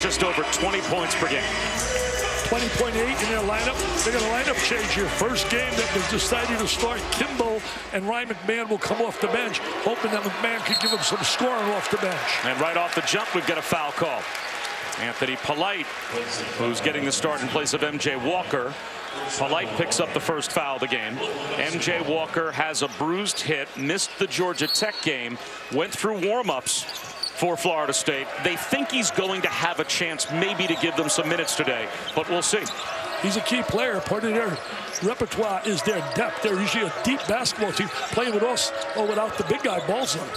Just over 20 points per game. 20.8 in their lineup. They're going to lineup change here. First game that was decided to start Kimball, and Ryan McMahon will come off the bench, hoping that McMahon could give him some scoring off the bench. And right off the jump, we've got a foul call. Anthony Polite, who's getting the start in place of M.J. Walker. Polite picks up the first foul of the game. M.J. Walker has a bruised hip, missed the Georgia Tech game, went through warm-ups for Florida State. They think he's going to have a chance maybe to give them some minutes today, but we'll see. He's a key player. Part of their repertoire is their depth. They're usually a deep basketball team playing with us or without the big guy ball zone.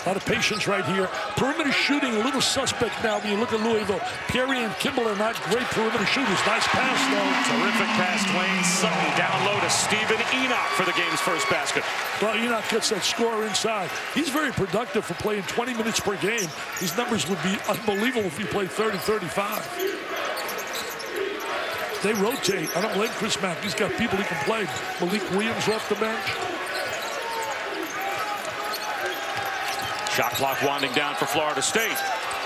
A lot of patience right here. Perimeter shooting a little suspect now when you look at Louisville. Perry and Kimball are not great perimeter shooters. Nice pass, though. Terrific pass. Dwayne Sutton down low to Stephen Enoch for the game's first basket. Well, Enoch gets that score inside. He's very productive for playing 20 minutes per game. His numbers would be unbelievable if he played 30, 35. They rotate. I don't blame Chris Mack. He's got people he can play. Malik Williams off the bench. Shot clock winding down for Florida State.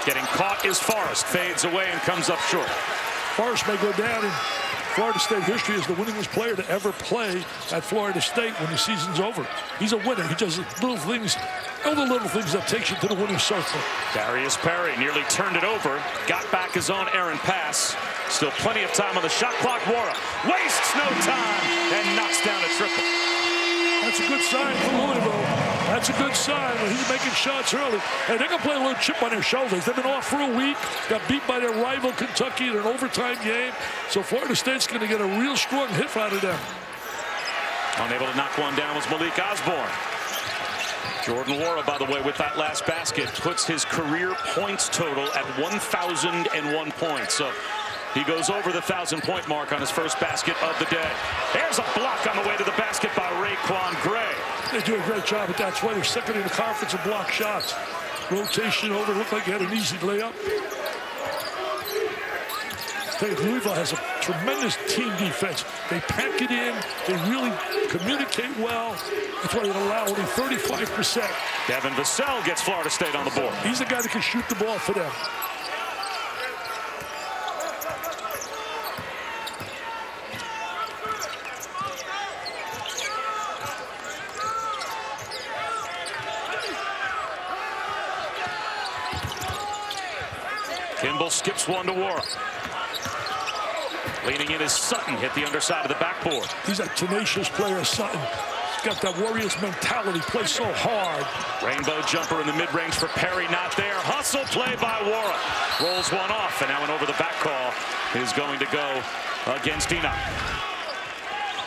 Getting caught is Forrest. Fades away and comes up short. Forrest may go down in Florida State history as the winningest player to ever play at Florida State when the season's over. He's a winner. He does little things, all the little things that takes you to the winner's circle. Darius Perry nearly turned it over. Got back his own errant pass. Still plenty of time on the shot clock. Wara wastes no time and knocks down a triple. That's a good sign for Louisville. That's a good sign when he's making shots early. And they're going to play a little chip on their shoulders. They've been off for a week, got beat by their rival Kentucky in an overtime game. So Florida State's going to get a real strong hit out of them. Unable to knock one down was Malik Osborne. Jordan Wara, by the way, with that last basket, puts his career points total at 1,001 points. So he goes over the 1,000-point mark on his first basket of the day. There's a block on the way to the basket by Raekwon Gray. They do a great job at that. That's why they're second in the conference of block shots. Rotation over, looked like he had an easy layup. Louisville has a tremendous team defense. They pack it in. They really communicate well. That's why they allow only 35%. Devin Vassell gets Florida State on the board. He's the guy that can shoot the ball for them. Kimball skips one to Wara. Leaning in is Sutton, hit the underside of the backboard. He's a tenacious player, Sutton. He's got that Warriors mentality, plays so hard. Rainbow jumper in the mid-range for Perry, not there. Hustle play by Wara. Rolls one off, and now an over the back call is going to go against Enoch.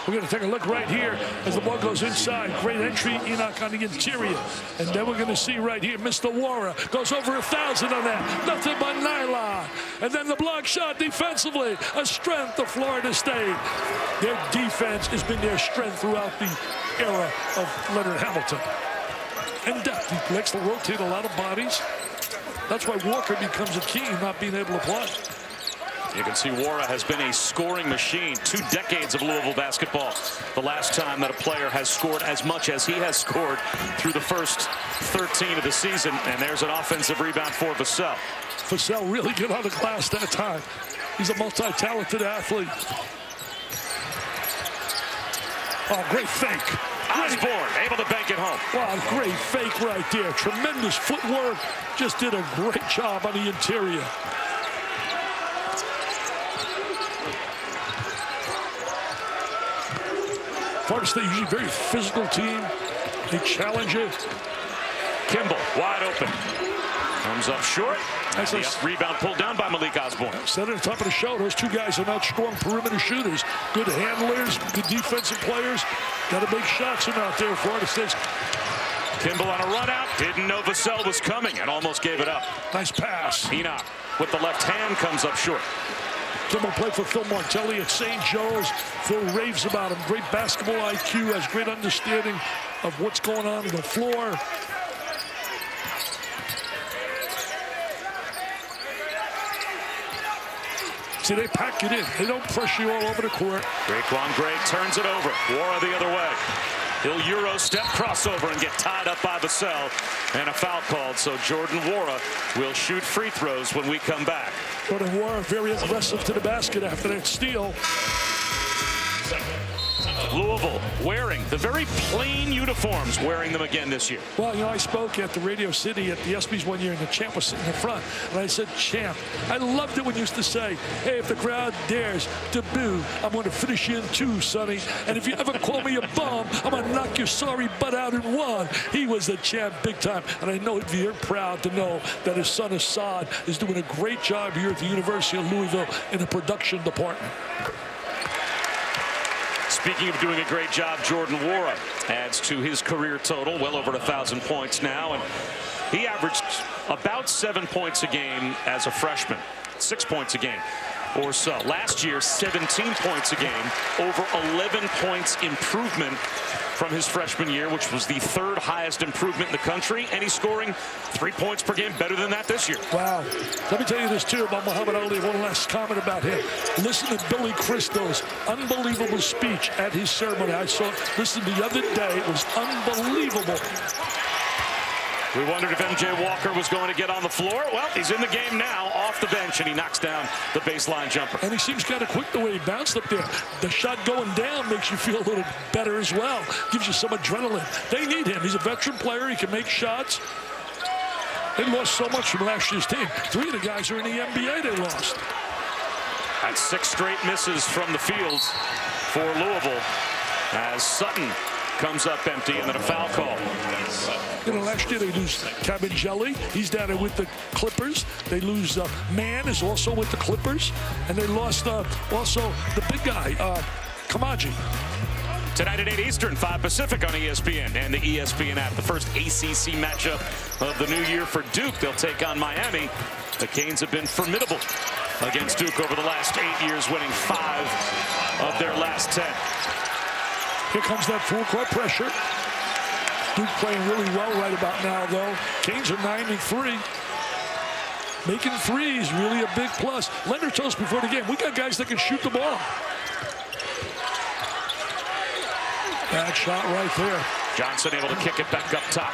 We're going to take a look right here as the ball goes inside. Great entry, Enoch on the interior. And then we're going to see right here, Mr. Wara goes over 1,000 on that. Nothing but nylon. And then the block shot defensively, a strength of Florida State. Their defense has been their strength throughout the era of Leonard Hamilton. And depth, he likes to rotate a lot of bodies. That's why Walker becomes a key in not being able to play. You can see Wara has been a scoring machine. 2 decades of Louisville basketball. The last time that a player has scored as much as he has scored through the first 13 of the season. And there's an offensive rebound for Vassell. Vassell really get on the glass that time. He's a multi-talented athlete. Oh, great fake. Osborne able to bank it home. Wow, great fake right there. Tremendous footwork. Just did a great job on the interior. Florida State usually a very physical team. They challenge it. Kimball wide open. Comes up short. That's a rebound pulled down by Malik Osborne. Set at the top of the show. Those two guys are not strong perimeter shooters. Good handlers, good defensive players. Got to make shots out there. Florida State's. Kimball on a run out. Didn't know Vassell was coming and almost gave it up. Nice pass. Enoch with the left hand comes up short. Kimball played for Phil Martelli at St. Joe's. Phil raves about him. Great basketball IQ, has great understanding of what's going on the floor. See, they pack it in. They don't pressure you all over the court. Raekwon Gray turns it over. Wara the other way. He'll Euro step, crossover, and get tied up by Vassell. And a foul called, so Jordan Nwora will shoot free throws when we come back. Jordan Nwora very aggressive to the basket after that steal. Louisville wearing the very plain uniforms, wearing them again this year. Well, you know, I spoke at the Radio City at the ESPYs one year, and the champ was sitting in front. And I said, champ, I loved it when you used to say, hey, if the crowd dares to boo, I'm going to finish you in two, Sonny. And if you ever call me a bum, I'm going to knock your sorry butt out in one. He was the champ big time. And I know he'd be very proud to know that his son Assad is doing a great job here at the University of Louisville in the production department. Speaking of doing a great job, Jordan Nwora adds to his career total, well over 1,000 points now, and he averaged about 7 points a game as a freshman, 6 points a game or so. Last year, 17 points a game, over 11 points improvement from his freshman year, which was the third highest improvement in the country, and he's scoring 3 points per game, better than that this year. Wow. Let me tell you this, too, about Muhammad Ali. One last comment about him. Listen to Billy Crystal's unbelievable speech at his ceremony. I saw it, listen, the other day. It was unbelievable. We wondered if MJ Walker was going to get on the floor. Well, he's in the game now, off the bench, and he knocks down the baseline jumper. And he seems kind of quick the way he bounced up there. The shot going down makes you feel a little better as well. Gives you some adrenaline. They need him. He's a veteran player. He can make shots. They lost so much from last year's team. 3 of the guys are in the NBA they lost. That's 6 straight misses from the field for Louisville as Sutton comes up empty, and then a foul call. You know, last year they lose Cabangeli. He's down there with the Clippers. They lose Mann is also with the Clippers. And they lost also the big guy, Kamaji. Tonight at 8 Eastern, 5 Pacific on ESPN and the ESPN app. The first ACC matchup of the new year for Duke. They'll take on Miami. The Canes have been formidable against Duke over the last 8 years, winning 5 of their last 10. Here comes that full court pressure. Duke playing really well right about now, though. Canes are 9-3. Making threes really a big plus. Leonard told us before the game, we got guys that can shoot the ball. Bad shot right there. Johnson able to kick it back up top.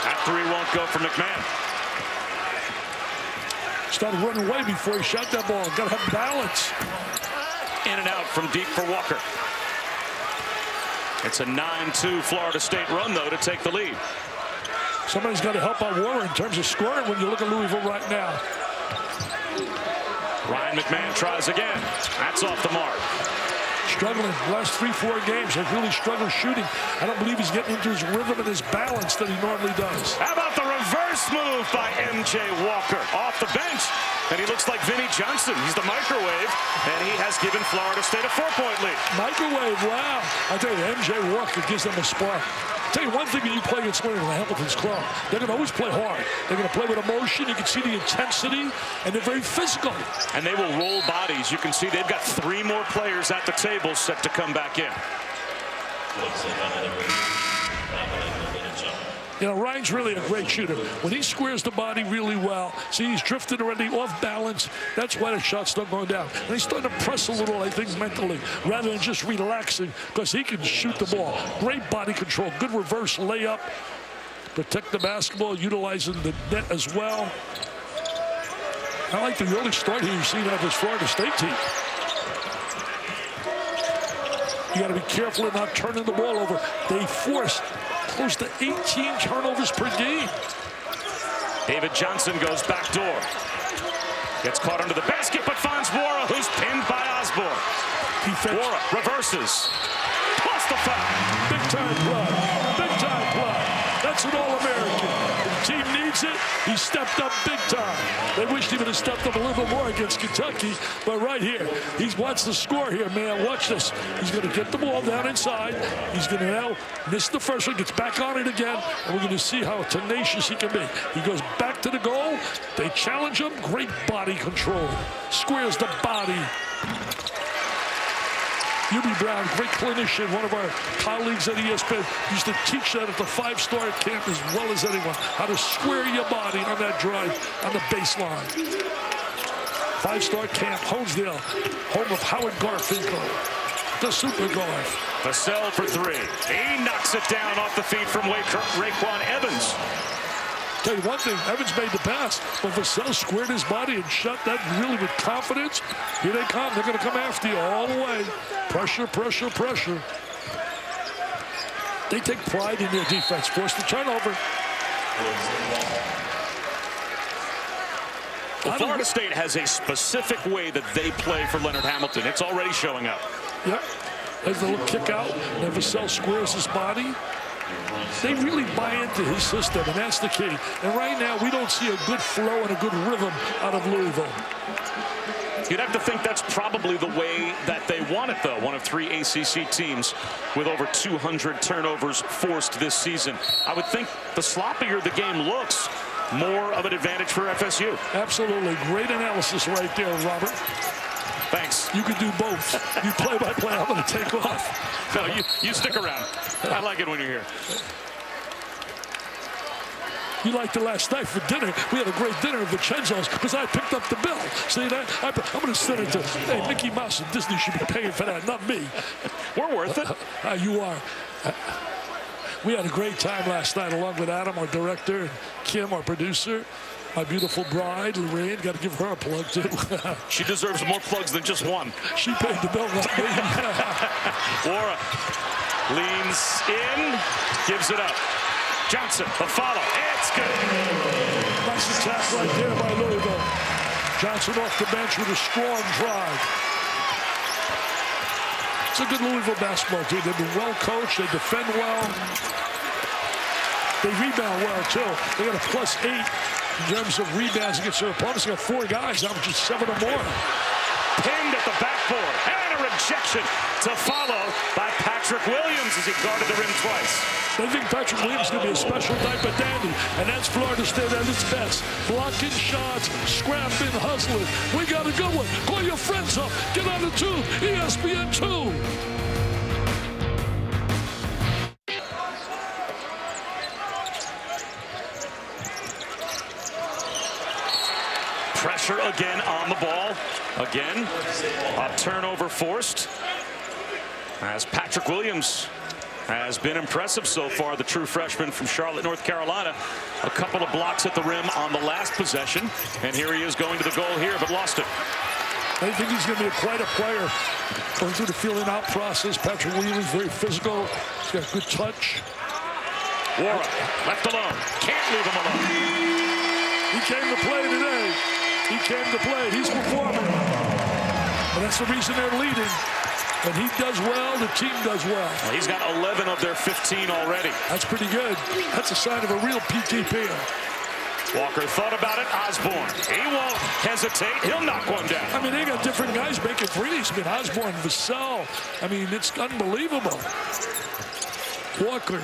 That 3 won't go for McMahon. Started running away before he shot that ball. Got to have balance. In and out from deep for Walker. It's a 9-2 Florida State run, though, to take the lead. Somebody's got to help out Warren in terms of scoring when you look at Louisville right now. Ryan McMahon tries again. That's off the mark. Struggling. Last 3-4 games has really struggled shooting. I don't believe he's getting into his rhythm and his balance that he normally does. How about the reverse move by MJ Walker off the bench? And he looks like Vinnie Johnson. He's the microwave, and he has given Florida State a 4-point lead. Microwave, wow. I tell you, MJ Walker gives them a spark. I'll tell you one thing, when you play against one of the Hamilton's club, they're going to always play hard. They're going to play with emotion. You can see the intensity, and they're very physical. And they will roll bodies. You can see they've got 3 more players at the table set to come back in. You know, Ryan's really a great shooter. When he squares the body really well, see, he's drifted already off balance. That's why the shot's not going down. And he's starting to press a little, I think, mentally, rather than just relaxing, because he can shoot the ball. Great body control, good reverse layup. Protect the basketball, utilizing the net as well. I like the early start here you've seen out of this Florida State team. You got to be careful of not turning the ball over. They force close to 18 turnovers per game. David Johnson goes back door. Gets caught under the basket, but finds Nwora, who's pinned by Osborne. Nwora reverses. Plus the foul. Big time play. Big time play. That's an All-American. The team needs it. He stepped up big time. They wished he would have stepped up a little bit more against Kentucky, but right here, he wants to score here, man. Watch this. He's going to get the ball down inside. He's going to now miss the first one, gets back on it again, and we're going to see how tenacious he can be. He goes back to the goal. They challenge him. Great body control. Squares the body. Hubie Brown, great clinician, one of our colleagues at ESPN, used to teach that at the 5-star camp as well as anyone, how to square your body on that drive on the baseline. 5-star camp, Honesdale, home of Howard Garfinkel, the super guard. Vassell for three. He knocks it down off the feet from Raekwon Evans. Tell you one thing, Evans made the pass, but Vassell squared his body and shot that really with confidence. Here they come. They're going to come after you all the way. Pressure, pressure, pressure. They take pride in their defense. Force the turnover. Well, Florida State has a specific way that they play for Leonard Hamilton. It's already showing up. Yep. There's a little kick out. And Vassell squares his body. They really buy into his system, and that's the key. And right now, we don't see a good flow and a good rhythm out of Louisville. You'd have to think that's probably the way that they want it, though. One of 3 ACC teams with over 200 turnovers forced this season. I would think the sloppier the game looks, more of an advantage for FSU. Absolutely. Great analysis right there, Robert. Thanks. You can do both. You play by play. I'm going to take off. No, you stick around. I like it when you're here. You liked it last night for dinner. We had a great dinner at Vincenzo's because I picked up the bill. See that? I'm going to send it to, hey, Mickey Mouse and Disney should be paying for that, not me. We're worth it. You are. We had a great time last night along with Adam, our director, and Kim, our producer. My beautiful bride, Lorraine, got to give her a plug, too. She deserves more plugs than just one. She paid the bill, not me. Wara leans in, gives it up. Johnson, the follow. It's good. Nice attack right there by Louisville. Johnson off the bench with a strong drive. It's a good Louisville basketball team. They've been well coached. They defend well. They rebound well, too. They got a +8 in terms of rebounds against their opponents. They got 4 guys, now just 7 or more. Pinned at the backboard. And a rejection to follow by Patrick Williams as he guarded the rim twice. They think Patrick Williams is going to be a special type of dandy, and that's Florida State at its best. Blocking shots, scrapping, hustling. We got a good one. Call your friends up. Get on the tube. ESPN 2. Pressure again on the ball. Again, a turnover forced. As Patrick Williams has been impressive so far, the true freshman from Charlotte, North Carolina. A couple of blocks at the rim on the last possession. And here he is going to the goal here, but lost it. I think he's going to be quite a player. Going through the feeling out process. Patrick Williams, very physical. He's got good touch. Wara, left alone. Can't leave him alone. He came to play today. He came to play. He's performing. And that's the reason they're leading. When he does well, the team does well. He's got 11 of their 15 already. That's pretty good. That's a sign of a real PTP. Walker thought about it. Osborne. He won't hesitate. He'll knock one down. I mean, they got different guys making threes. I mean, Osborne, Vassell. I mean, it's unbelievable. Walker.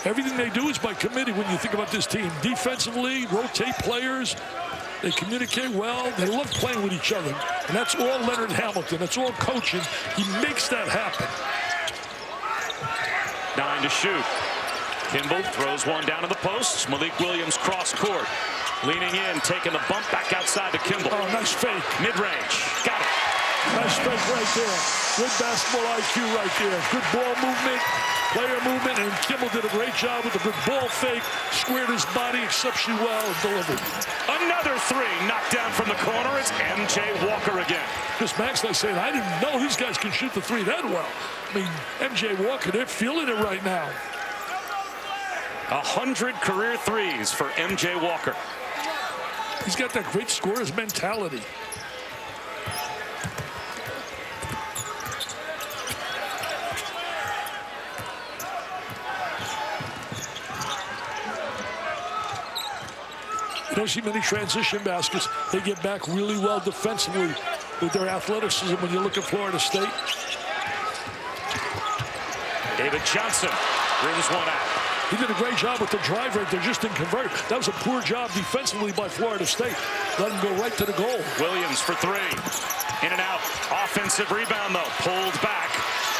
Everything they do is by committee when you think about this team. Defensively, rotate players. They communicate well. They love playing with each other. And that's all Leonard Hamilton. That's all coaching. He makes that happen. 9 to shoot. Kimball throws one down to the posts. Malik Williams cross court. Leaning in, taking the bump back outside to Kimball. Oh, nice fake. Mid-range. Got it. Nice fake right there. Good basketball IQ right there. Good ball movement, player movement, and Kimball did a great job with a good ball fake. Squared his body exceptionally well and delivered. Another 3 knocked down from the corner. It's MJ Walker again. Chris Maxley saying, I didn't know these guys can shoot the 3 that well. I mean, MJ Walker, they're feeling it right now. 100 career threes for MJ Walker. He's got that great scorer's mentality. You don't see many transition baskets. They get back really well defensively with their athleticism when you look at Florida State. David Johnson rims one out. He did a great job with the drive right there, just didn't convert. That was a poor job defensively by Florida State. Let him go right to the goal. Williams for 3. In and out. Offensive rebound, though. Pulled back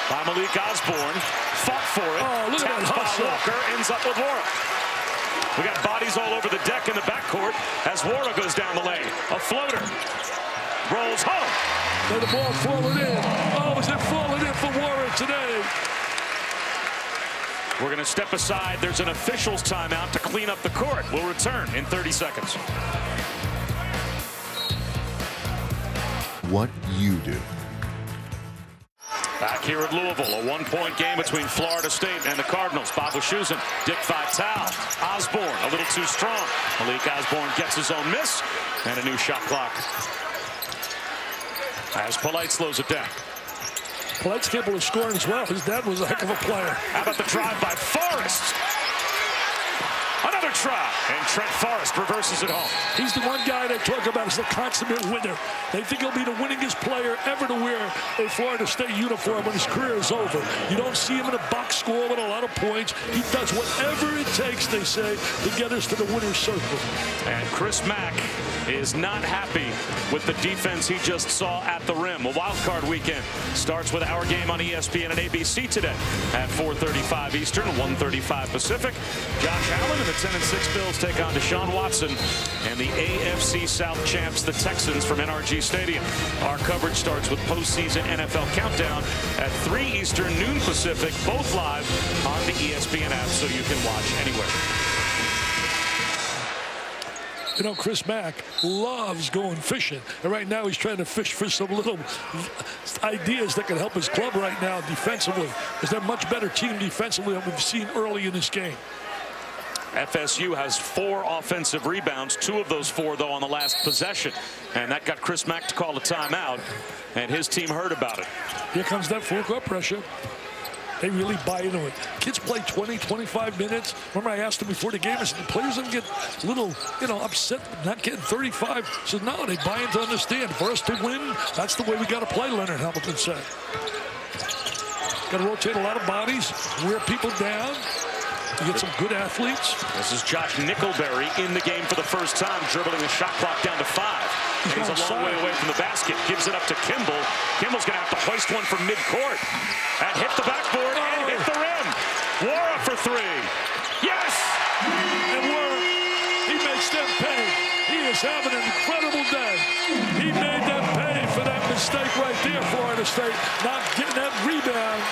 by Malik Osborne. Fought for it. Oh, look at that hustle. Walker ends up with Wara. We got bodies all over the deck in the backcourt. court as Wara goes down the lane. A floater. Rolls home. Let the ball falling in. Oh, is it falling in for Wara today? We're going to step aside. There's an official's timeout to clean up the court. We'll return in 30 seconds. What you do. Back here at Louisville, a one-point game between Florida State and the Cardinals. Bob Wischusen, Dick Vitale, Osborne, a little too strong. Malik Osborne gets his own miss, and a new shot clock. As Polite slows it down. Polite's capable of scoring as well. His dad was a heck of a player. How about the drive by Forrest? Another try, and Trent Forrest reverses it home. He's the one guy they talk about as the consummate winner. They think he'll be the winningest player ever to wear a Florida State uniform when his career is over. You don't see him in a box score with a lot of points. He does whatever it takes, they say, to get us to the winner's circle. And Chris Mack is not happy with the defense he just saw at the rim. A wild card weekend starts with our game on ESPN and ABC today at 4:35 Eastern, 1:35 Pacific. Josh Allen and the 10-6 Bills take on Deshaun Watson and the AFC South champs, the Texans, from NRG Stadium. Our coverage starts with postseason NFL Countdown at 3 Eastern, noon Pacific, both live on the ESPN app, so you can watch anywhere. You know, Chris Mack loves going fishing. And right now he's trying to fish for some little ideas that can help his club right now defensively. Is they're a much better team defensively than we've seen early in this game. FSU has 4 offensive rebounds, 2 of those 4, though, on the last possession. And that got Chris Mack to call a timeout, and his team heard about it. Here comes that full court pressure. They really buy into it. Kids play 20, 25 minutes. Remember, I asked them before the game, I said, the players don't get a little, upset not getting 35. So no, they buy into understand. For us to win, that's the way we got to play, Leonard Hamilton said. Got to rotate a lot of bodies, wear people down. You get some good athletes. This is Josh Nickelberry in the game for the first time, dribbling the shot clock down to 5. He's a long way away from the basket. Gives it up to Kimball. Kimball's going to have to hoist one from midcourt. And hit the backboard and hit the rim. Wara for 3. Yes! And Wara, he makes them pay. He is having an incredible day. He made them pay for that mistake right there, Florida State, not getting that rebound.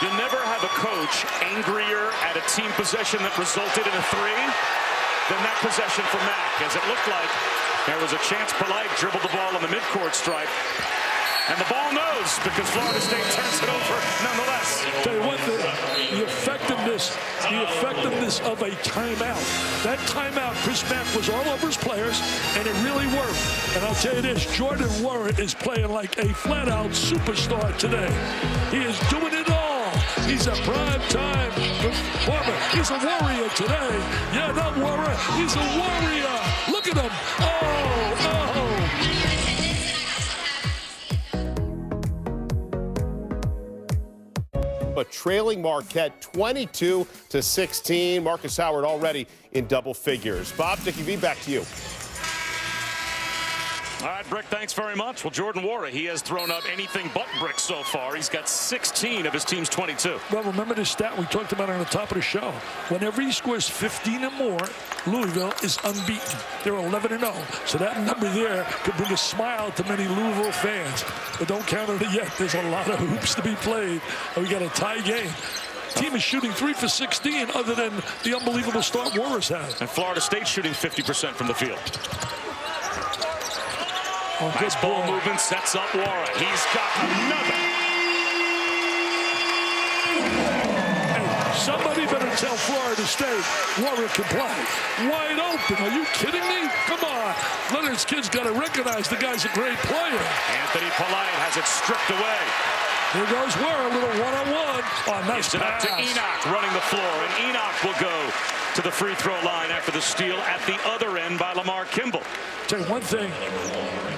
You never have a coach angrier at a team possession that resulted in a 3 than that possession for Mack, as it looked like there was a chance Polite dribbled the ball on the midcourt stripe. And the ball knows, because Florida State turns it over nonetheless. Tell you what, the effectiveness of a timeout. That timeout, Chris Mack was all over his players, and it really worked. And I'll tell you this, Jordan Warren is playing like a flat-out superstar today. He is doing it all. He's a prime-time performer. He's a warrior today. Yeah, not warrior. He's a warrior. Look at him. But trailing Marquette 22-16. Marcus Howard already in double figures. Bob, Dickie V, back to you. All right, Brick, thanks very much. Well, Jordan Wara, he has thrown up anything but bricks so far. He's got 16 of his team's 22. Well, remember this stat we talked about on the top of the show. Whenever he scores 15 or more, Louisville is unbeaten. They're 11-0. So that number there could bring a smile to many Louisville fans. But don't count on it yet. There's a lot of hoops to be played. And we got a tie game. Team is shooting 3 for 16, other than the unbelievable start Wara's had. And Florida State shooting 50% from the field. Oh, nice ball movement, sets up Wara. He's got another. Hey, somebody better tell Florida State Wara can play. Wide open. Are you kidding me? Come on. Leonard's kid's got to recognize the guy's a great player. Anthony Polite has it stripped away. Here goes Wara, a little one-on-one. Oh, nice pass. It up to Enoch running the floor, and Enoch will go to the free throw line after the steal at the other end by Lamar Kimball. Tell you one thing,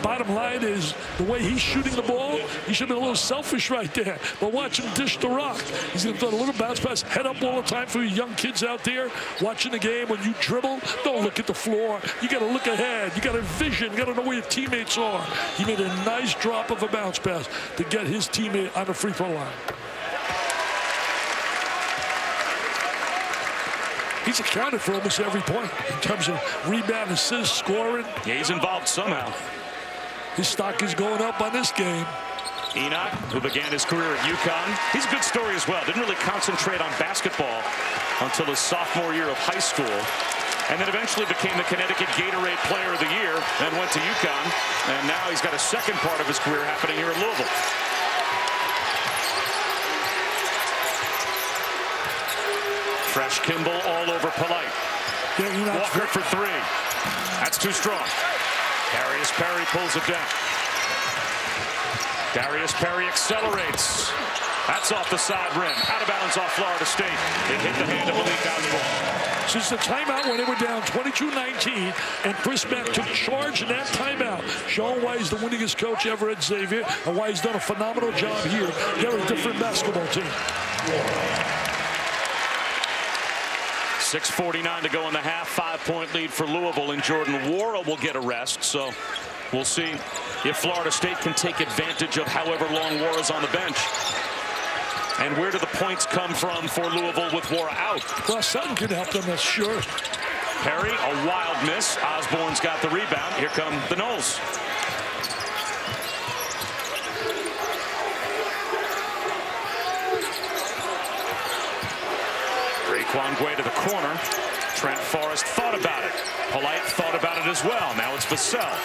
bottom line is the way he's shooting the ball, he should have been a little selfish right there. But watch him dish the rock. He's going to throw a little bounce pass, head up all the time for you young kids out there watching the game. When you dribble, don't look at the floor. You got to look ahead. You got to vision. You got to know where your teammates are. He made a nice drop of a bounce pass to get his teammate on the free throw line. He's accounted for almost every point in terms of rebound, assist, scoring. Yeah, he's involved somehow. His stock is going up on this game. Enoch, who began his career at UConn. He's a good story as well. Didn't really concentrate on basketball until his sophomore year of high school. And then eventually became the Connecticut Gatorade Player of the Year and went to UConn. And now he's got a second part of his career happening here at Louisville. Fresh Kimball all over Polite. Yeah, Walker for three. That's too strong. Darius Perry pulls it down. Darius Perry accelerates. That's off the side rim. Out of bounds off Florida State. It hit the hand of Malik Osborne. Since the timeout when they were down 22-19, and Chris Mack took charge in that timeout, showing why he's the winningest coach ever at Xavier and why he's done a phenomenal job here. They're a different basketball team. 6:49 to go in the half. 5-point lead for Louisville, and Jordan Wara will get a rest. So we'll see if Florida State can take advantage of however long Wara's on the bench. And where do the points come from for Louisville with Wara out? Well, Sutton can help them, that's sure. Perry, a wild miss. Osborne's got the rebound. Here come the Noles. Raquan to the corner. Trent Forrest thought about it. Polite thought about it as well. Now it's Vassell.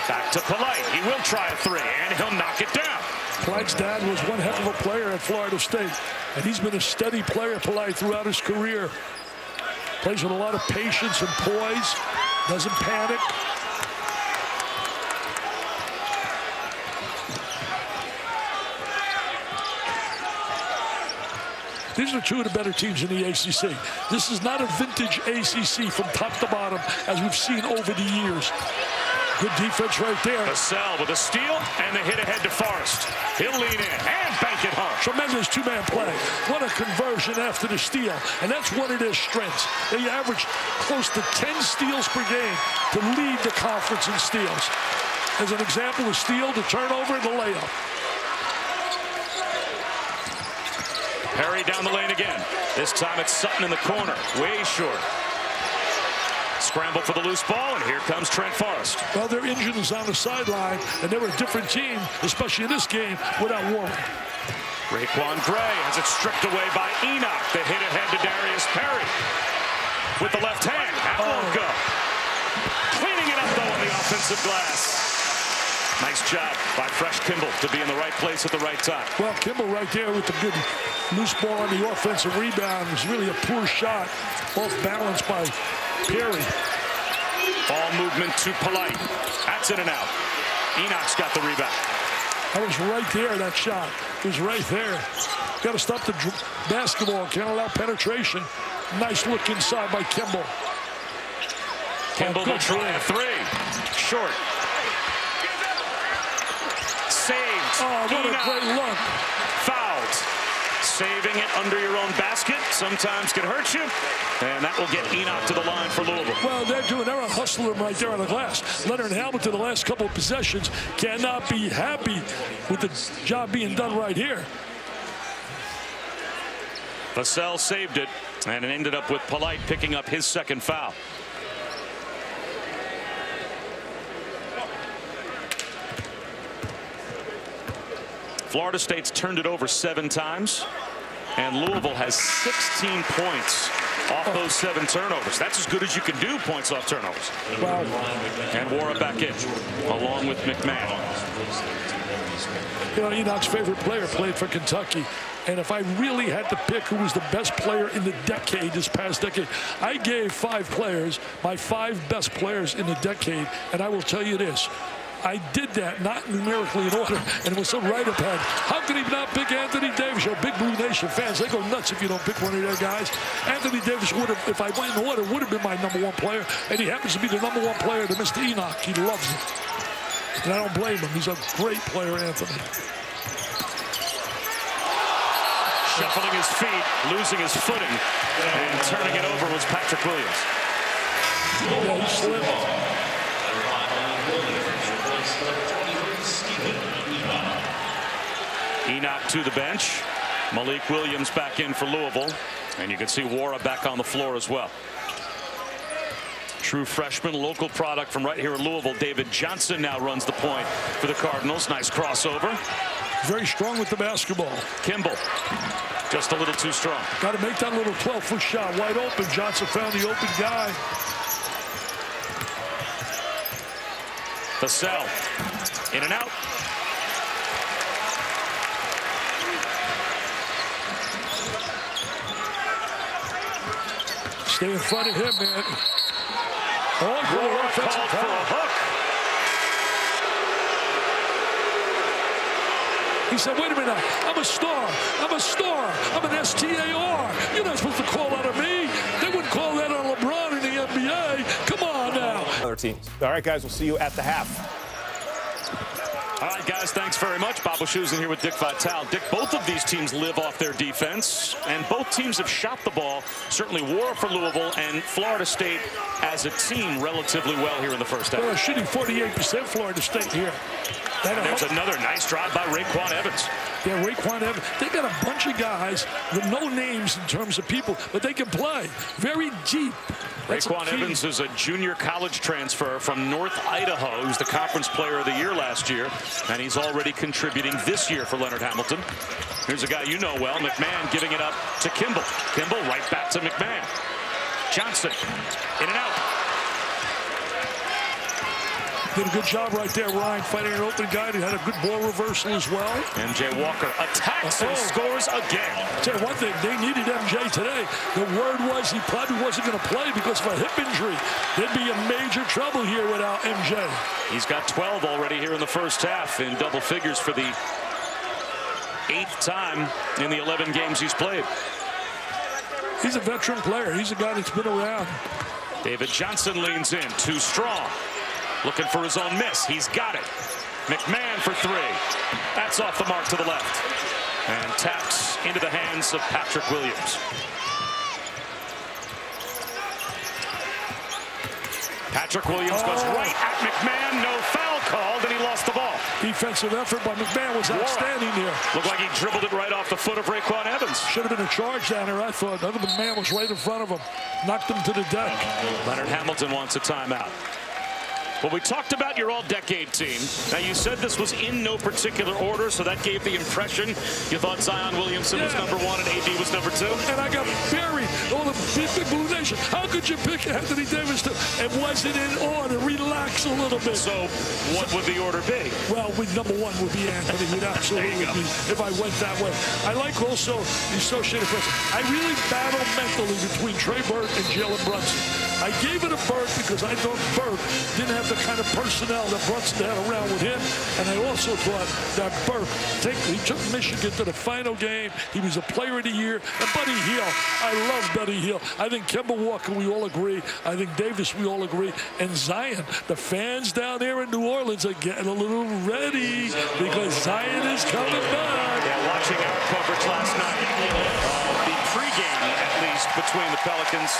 Back to Polite. He will try a three, and he'll knock it down. Polite's dad was one heck of a player at Florida State, and he's been a steady player, Polite, throughout his career. Plays with a lot of patience and poise, doesn't panic. These are two of the better teams in the ACC. This is not a vintage ACC from top to bottom, as we've seen over the years. Good defense right there. Vassell with a steal and the hit ahead to Forrest. He'll lean in and bank it home. Tremendous two-man play. What a conversion after the steal. And that's one of their strengths. They average close to 10 steals per game to lead the conference in steals. As an example, the steal, the turnover, and the layup. Perry down the lane again. This time it's Sutton in the corner. Way short. Scramble for the loose ball, and here comes Trent Forrest. Well, their engine is on the sideline, and they're a different team, especially in this game, without Warren. Raquan Gray has it stripped away by Enoch. The hit ahead to Darius Perry. With the left hand, that won't go. Cleaning it up, though, on the offensive glass. Nice job by Fresh Kimball to be in the right place at the right time. Well, Kimball right there with the good loose ball on the offensive rebound. It was really a poor shot, off balance by Perry. Ball movement to Polite. That's in and out. Enoch's got the rebound. That was right there, that shot. It was right there. Got to stop the basketball. Can't allow penetration. Nice look inside by Kimball. Kimball will try a three. Short. Saved. Oh, what Enoch. a great look. Fouled. Saving it under your own basket sometimes can hurt you. And that will get Enoch to the line for Louisville. Well, they're hustling him right there on the glass. Leonard Hamilton, the last couple of possessions, cannot be happy with the job being done right here. Vassell saved it, and it ended up with Polite picking up his second foul. Florida State's turned it over 7 times, and Louisville has 16 points off those 7 turnovers. That's as good as you can do, points off turnovers. Wow. And Wara back in, along with McMahon. You know, Enoch's favorite player played for Kentucky. And if I really had to pick who was the best player in the decade, this past decade, I gave 5 players, my 5 best players in the decade, and I will tell you this. I did that, not numerically in order, and it was so right up ahead. How could he not pick Anthony Davis? Your Big Blue Nation fans, they go nuts if you don't pick one of their guys. Anthony Davis would have, if I went in order, would have been my #1 player, and he happens to be the #1 player to Mr. Enoch. He loves him. And I don't blame him. He's a great player, Anthony. Shuffling his feet, losing his footing, and turning it over was Patrick Williams. Yeah, he slipped. Enoch to the bench. Malik Williams back in for Louisville. And you can see Wara back on the floor as well. True freshman, local product from right here in Louisville. David Johnson now runs the point for the Cardinals. Nice crossover. Very strong with the basketball. Kimball, just a little too strong. Got to make that little 12-foot shot wide open. Johnson found the open guy. Vassell, in and out. Stay in front of him, man. Oh, Wara called for a hook. He said, wait a minute, I'm a star. I'm a star. I'm an STAR. You're not supposed to call that on me. They wouldn't call that on LeBron in the NBA. Come on now. Other teams. All right, guys, we'll see you at the half. All right, guys, thanks very much. Bob Wischusen here with Dick Vitale. Dick, both of these teams live off their defense, and both teams have shot the ball. Certainly Wara for Louisville and Florida State as a team relatively well here in the first half. They're shooting 48% Florida State here. And there's another nice drive by Raekwon Evans. Yeah, Raekwon Evans. They got a bunch of guys with no names in terms of people, but they can play very deep. Raekwon Evans is a junior college transfer from North Idaho. He was the conference player of the year last year, and he's already contributing this year for Leonard Hamilton. Here's a guy you know well, McMahon, giving it up to Kimball. Kimball right back to McMahon. Johnson, in and out. Did a good job right there, Ryan, fighting an open guy. He had a good ball reversal as well. MJ Walker attacks and scores again. I'll tell you one thing, they needed MJ today. The word was he probably wasn't going to play because of a hip injury. There'd be a major trouble here without MJ. He's got 12 already here in the first half in double figures for the 8th time in the 11 games he's played. He's a veteran player. He's a guy that's been around. David Johnson leans in, too strong. Looking for his own miss. He's got it. McMahon for 3. That's off the mark to the left. And taps into the hands of Patrick Williams. Patrick Williams goes right at McMahon. No foul called, and he lost the ball. Defensive effort by McMahon was outstanding there. Looked like he dribbled it right off the foot of Raekwon Evans. Should have been a charge down there, I thought. Another McMahon was right in front of him. Knocked him to the deck. Leonard Hamilton wants a timeout. Well, we talked about your all-decade team. Now, you said this was in no particular order, so that gave the impression you thought Zion Williamson was number 1 and AD was number 2. And I got buried. Oh, the big Blue Nation. How could you pick Anthony Davis? It wasn't in order. Relax a little bit. So, what would the order be? Well, number 1 would be Anthony. Would absolutely be if I went that way. I like also the Associated Press. I really battle mentally between Trey Burke and Jalen Brunson. I gave it to Burke because I thought Burke didn't have the kind of personnel that Brunson had around with him. And I also thought that Burke, he took Michigan to the final game. He was a player of the year. And Buddy Hield, I love Buddy Hield. I think Kemba Walker, we all agree. I think Davis, we all agree. And Zion, the fans down there in New Orleans are getting a little ready because Zion is coming back. Yeah, watching our coverage last night, the pregame, at least, between the Pelicans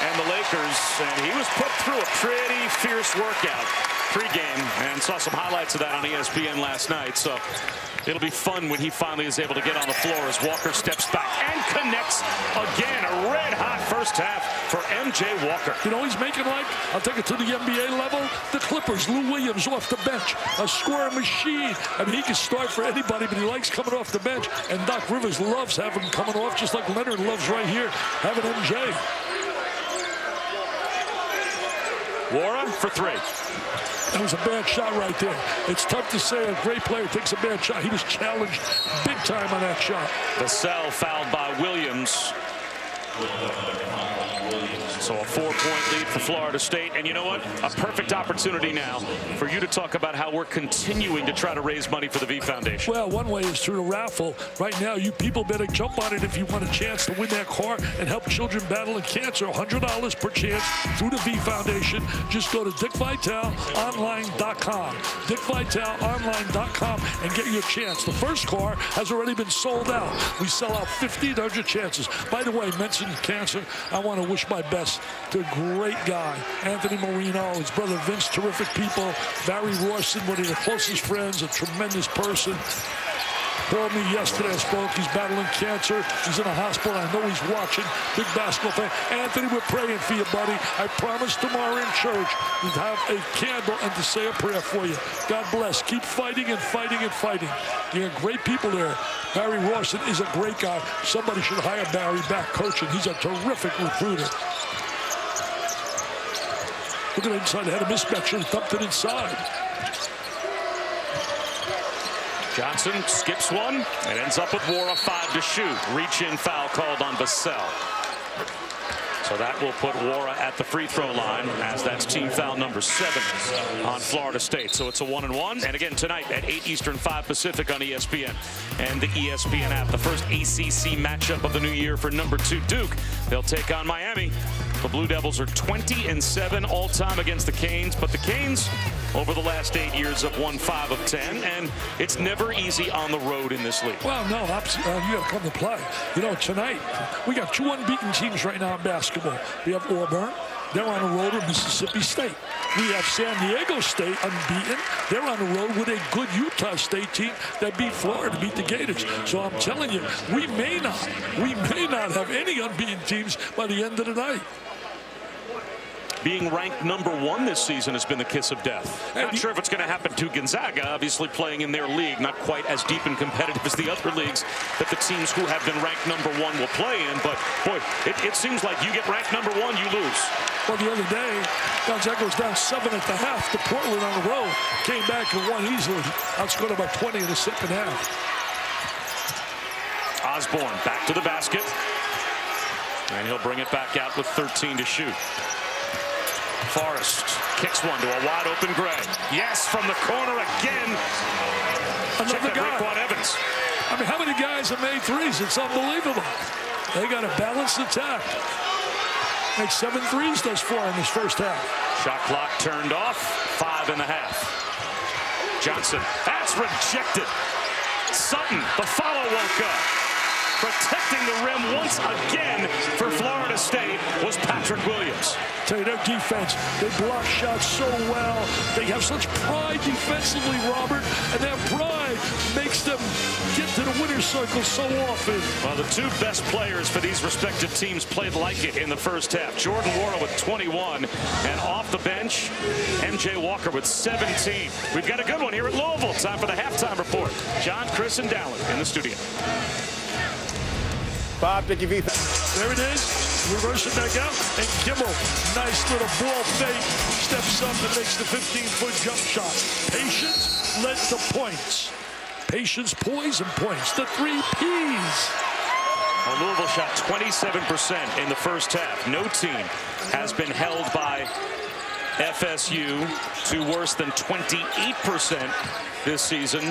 and the Lakers, and he was put through a pretty fierce workout pregame, and saw some highlights of that on ESPN last night. So it'll be fun when he finally is able to get on the floor as Walker steps back and connects again. A red-hot first half for MJ Walker. You know, he's making like, I'll take it to the NBA level, the Clippers, Lou Williams off the bench, a scoring machine. I mean, he can start for anybody, but he likes coming off the bench, and Doc Rivers loves having him coming off, just like Leonard loves right here, having MJ. Wara for 3. That was a bad shot right there. It's tough to say a great player takes a bad shot. He was challenged big time on that shot. Vassell fouled by Williams. So a 4-point lead for Florida State. And you know what? A perfect opportunity now for you to talk about how we're continuing to try to raise money for the V Foundation. Well, one way is through the raffle. Right now, you people better jump on it if you want a chance to win that car and help children battling cancer. $100 per chance through the V Foundation. Just go to DickVitaleOnline.com. DickVitaleOnline.com and get your chance. The first car has already been sold out. We sell out 1,500 chances. By the way, mention cancer. I want to wish my best to a great guy, Anthony Marino, his brother Vince, terrific people, Barry Rawson, one of the closest friends, a tremendous person. called me yesterday. I spoke. He's battling cancer. He's in a hospital. I know he's watching. Big basketball fan. Anthony, we're praying for you, buddy. I promise tomorrow in church we'd have a candle and to say a prayer for you. God bless. Keep fighting and fighting and fighting. You got great people there. Barry Rawson is a great guy. Somebody should hire Barry back coaching. He's a terrific recruiter. Look at it inside. They had a mismatch. Should have dumped it inside. Johnson skips one and ends up with Wara 5 to shoot. Reach-in foul called on Vassell. So that will put Wara at the free throw line, as that's team foul number 7 on Florida State. So it's a 1-1. And again tonight at 8 Eastern, 5 Pacific on ESPN and the ESPN app. The first ACC matchup of the new year for number 2 Duke. They'll take on Miami. The Blue Devils are 20-7 all-time against the Canes, but the Canes over the last 8 years have won 5 of 10, and it's never easy on the road in this league. Well, no, you got to come to play. You know, tonight we got 2 unbeaten teams right now in basketball. We have Auburn. They're on the road with Mississippi State. We have San Diego State unbeaten. They're on the road with a good Utah State team that beat Florida, beat the Gators. So I'm telling you, we may not have any unbeaten teams by the end of the night. Being ranked number 1 this season has been the kiss of death. Not sure if it's going to happen to Gonzaga, obviously playing in their league, not quite as deep and competitive as the other leagues that the teams who have been ranked number 1 will play in. But, boy, it seems like you get ranked number 1, you lose. Well, the other day, Gonzaga was down 7 at the half to Portland on the road. Came back and won easily. Outscored by 20 in the second half. Osborne back to the basket. And he'll bring it back out with 13 to shoot. Forrest kicks one to a wide open Gray. Yes, from the corner again. Another guy. Raekwon Evans. I mean, how many guys have made threes? It's unbelievable. They got a balanced attack. Made 7 threes thus far in this first half. Shot clock turned off. 5 in the half. Johnson. That's rejected. Sutton. The follow won't go. Protecting the rim once again for Florida State was Patrick Williams. Tell you, their defense, they block shots so well. They have such pride defensively, Robert, and that pride makes them get to the winner's circle so often. Well, the 2 best players for these respective teams played like it in the first half. Jordan Wara with 21, and off the bench, MJ Walker with 17. We've got a good one here at Louisville. Time for the halftime report. John, Chris, and Dallin in the studio. Bob, Dickie V. There it is. Reverse it back out. And Kimmel, nice little ball fake. Steps up and makes the 15-foot jump shot. Patience led to points. Patience, poise, and points. The 3 Ps. Well, Louisville shot 27% in the first half. No team has been held by FSU to worse than 28% this season.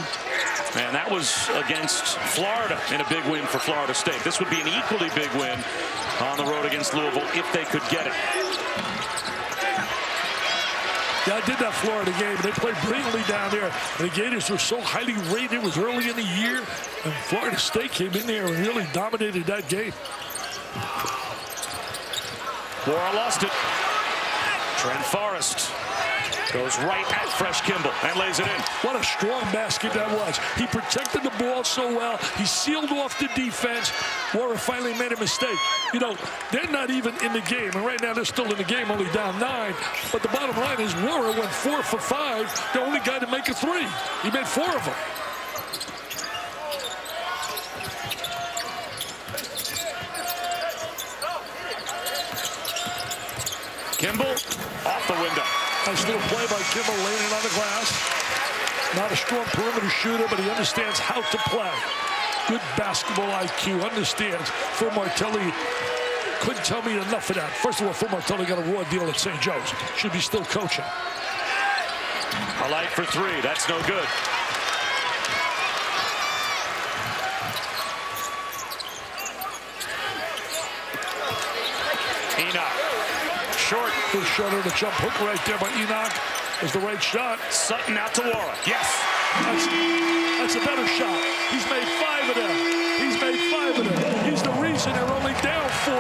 And that was against Florida in a big win for Florida State. This would be an equally big win on the road against Louisville if they could get it. Yeah, I did that Florida game. They played brilliantly down there. The Gators were so highly rated. It was early in the year. And Florida State came in there and really dominated that game. Wara lost it. Trent Forrest goes right at Fresh Kimball and lays it in. What a strong basket that was. He protected the ball so well. He sealed off the defense. Wara finally made a mistake. You know, they're not even in the game. And right now they're still in the game, only down 9. But the bottom line is Wara went 4 for 5. The only guy to make a 3. He made 4 of them. Kimball off the window. Nice little play by Kimball, laying it on the glass. Not a strong perimeter shooter, but he understands how to play. Good basketball IQ, understands. Phil Martelli couldn't tell me enough of that. First of all, Phil Martelli got a raw deal at St. Joe's. Should be still coaching. Polite for 3. That's no good. Enoch. Short. Good shot of the jump hook right there by Enoch. Is the right shot. Sutton out to Wara. Yes. That's a better shot. He's made 5 of them. He's made 5 of them. He's the reason they're only down 4.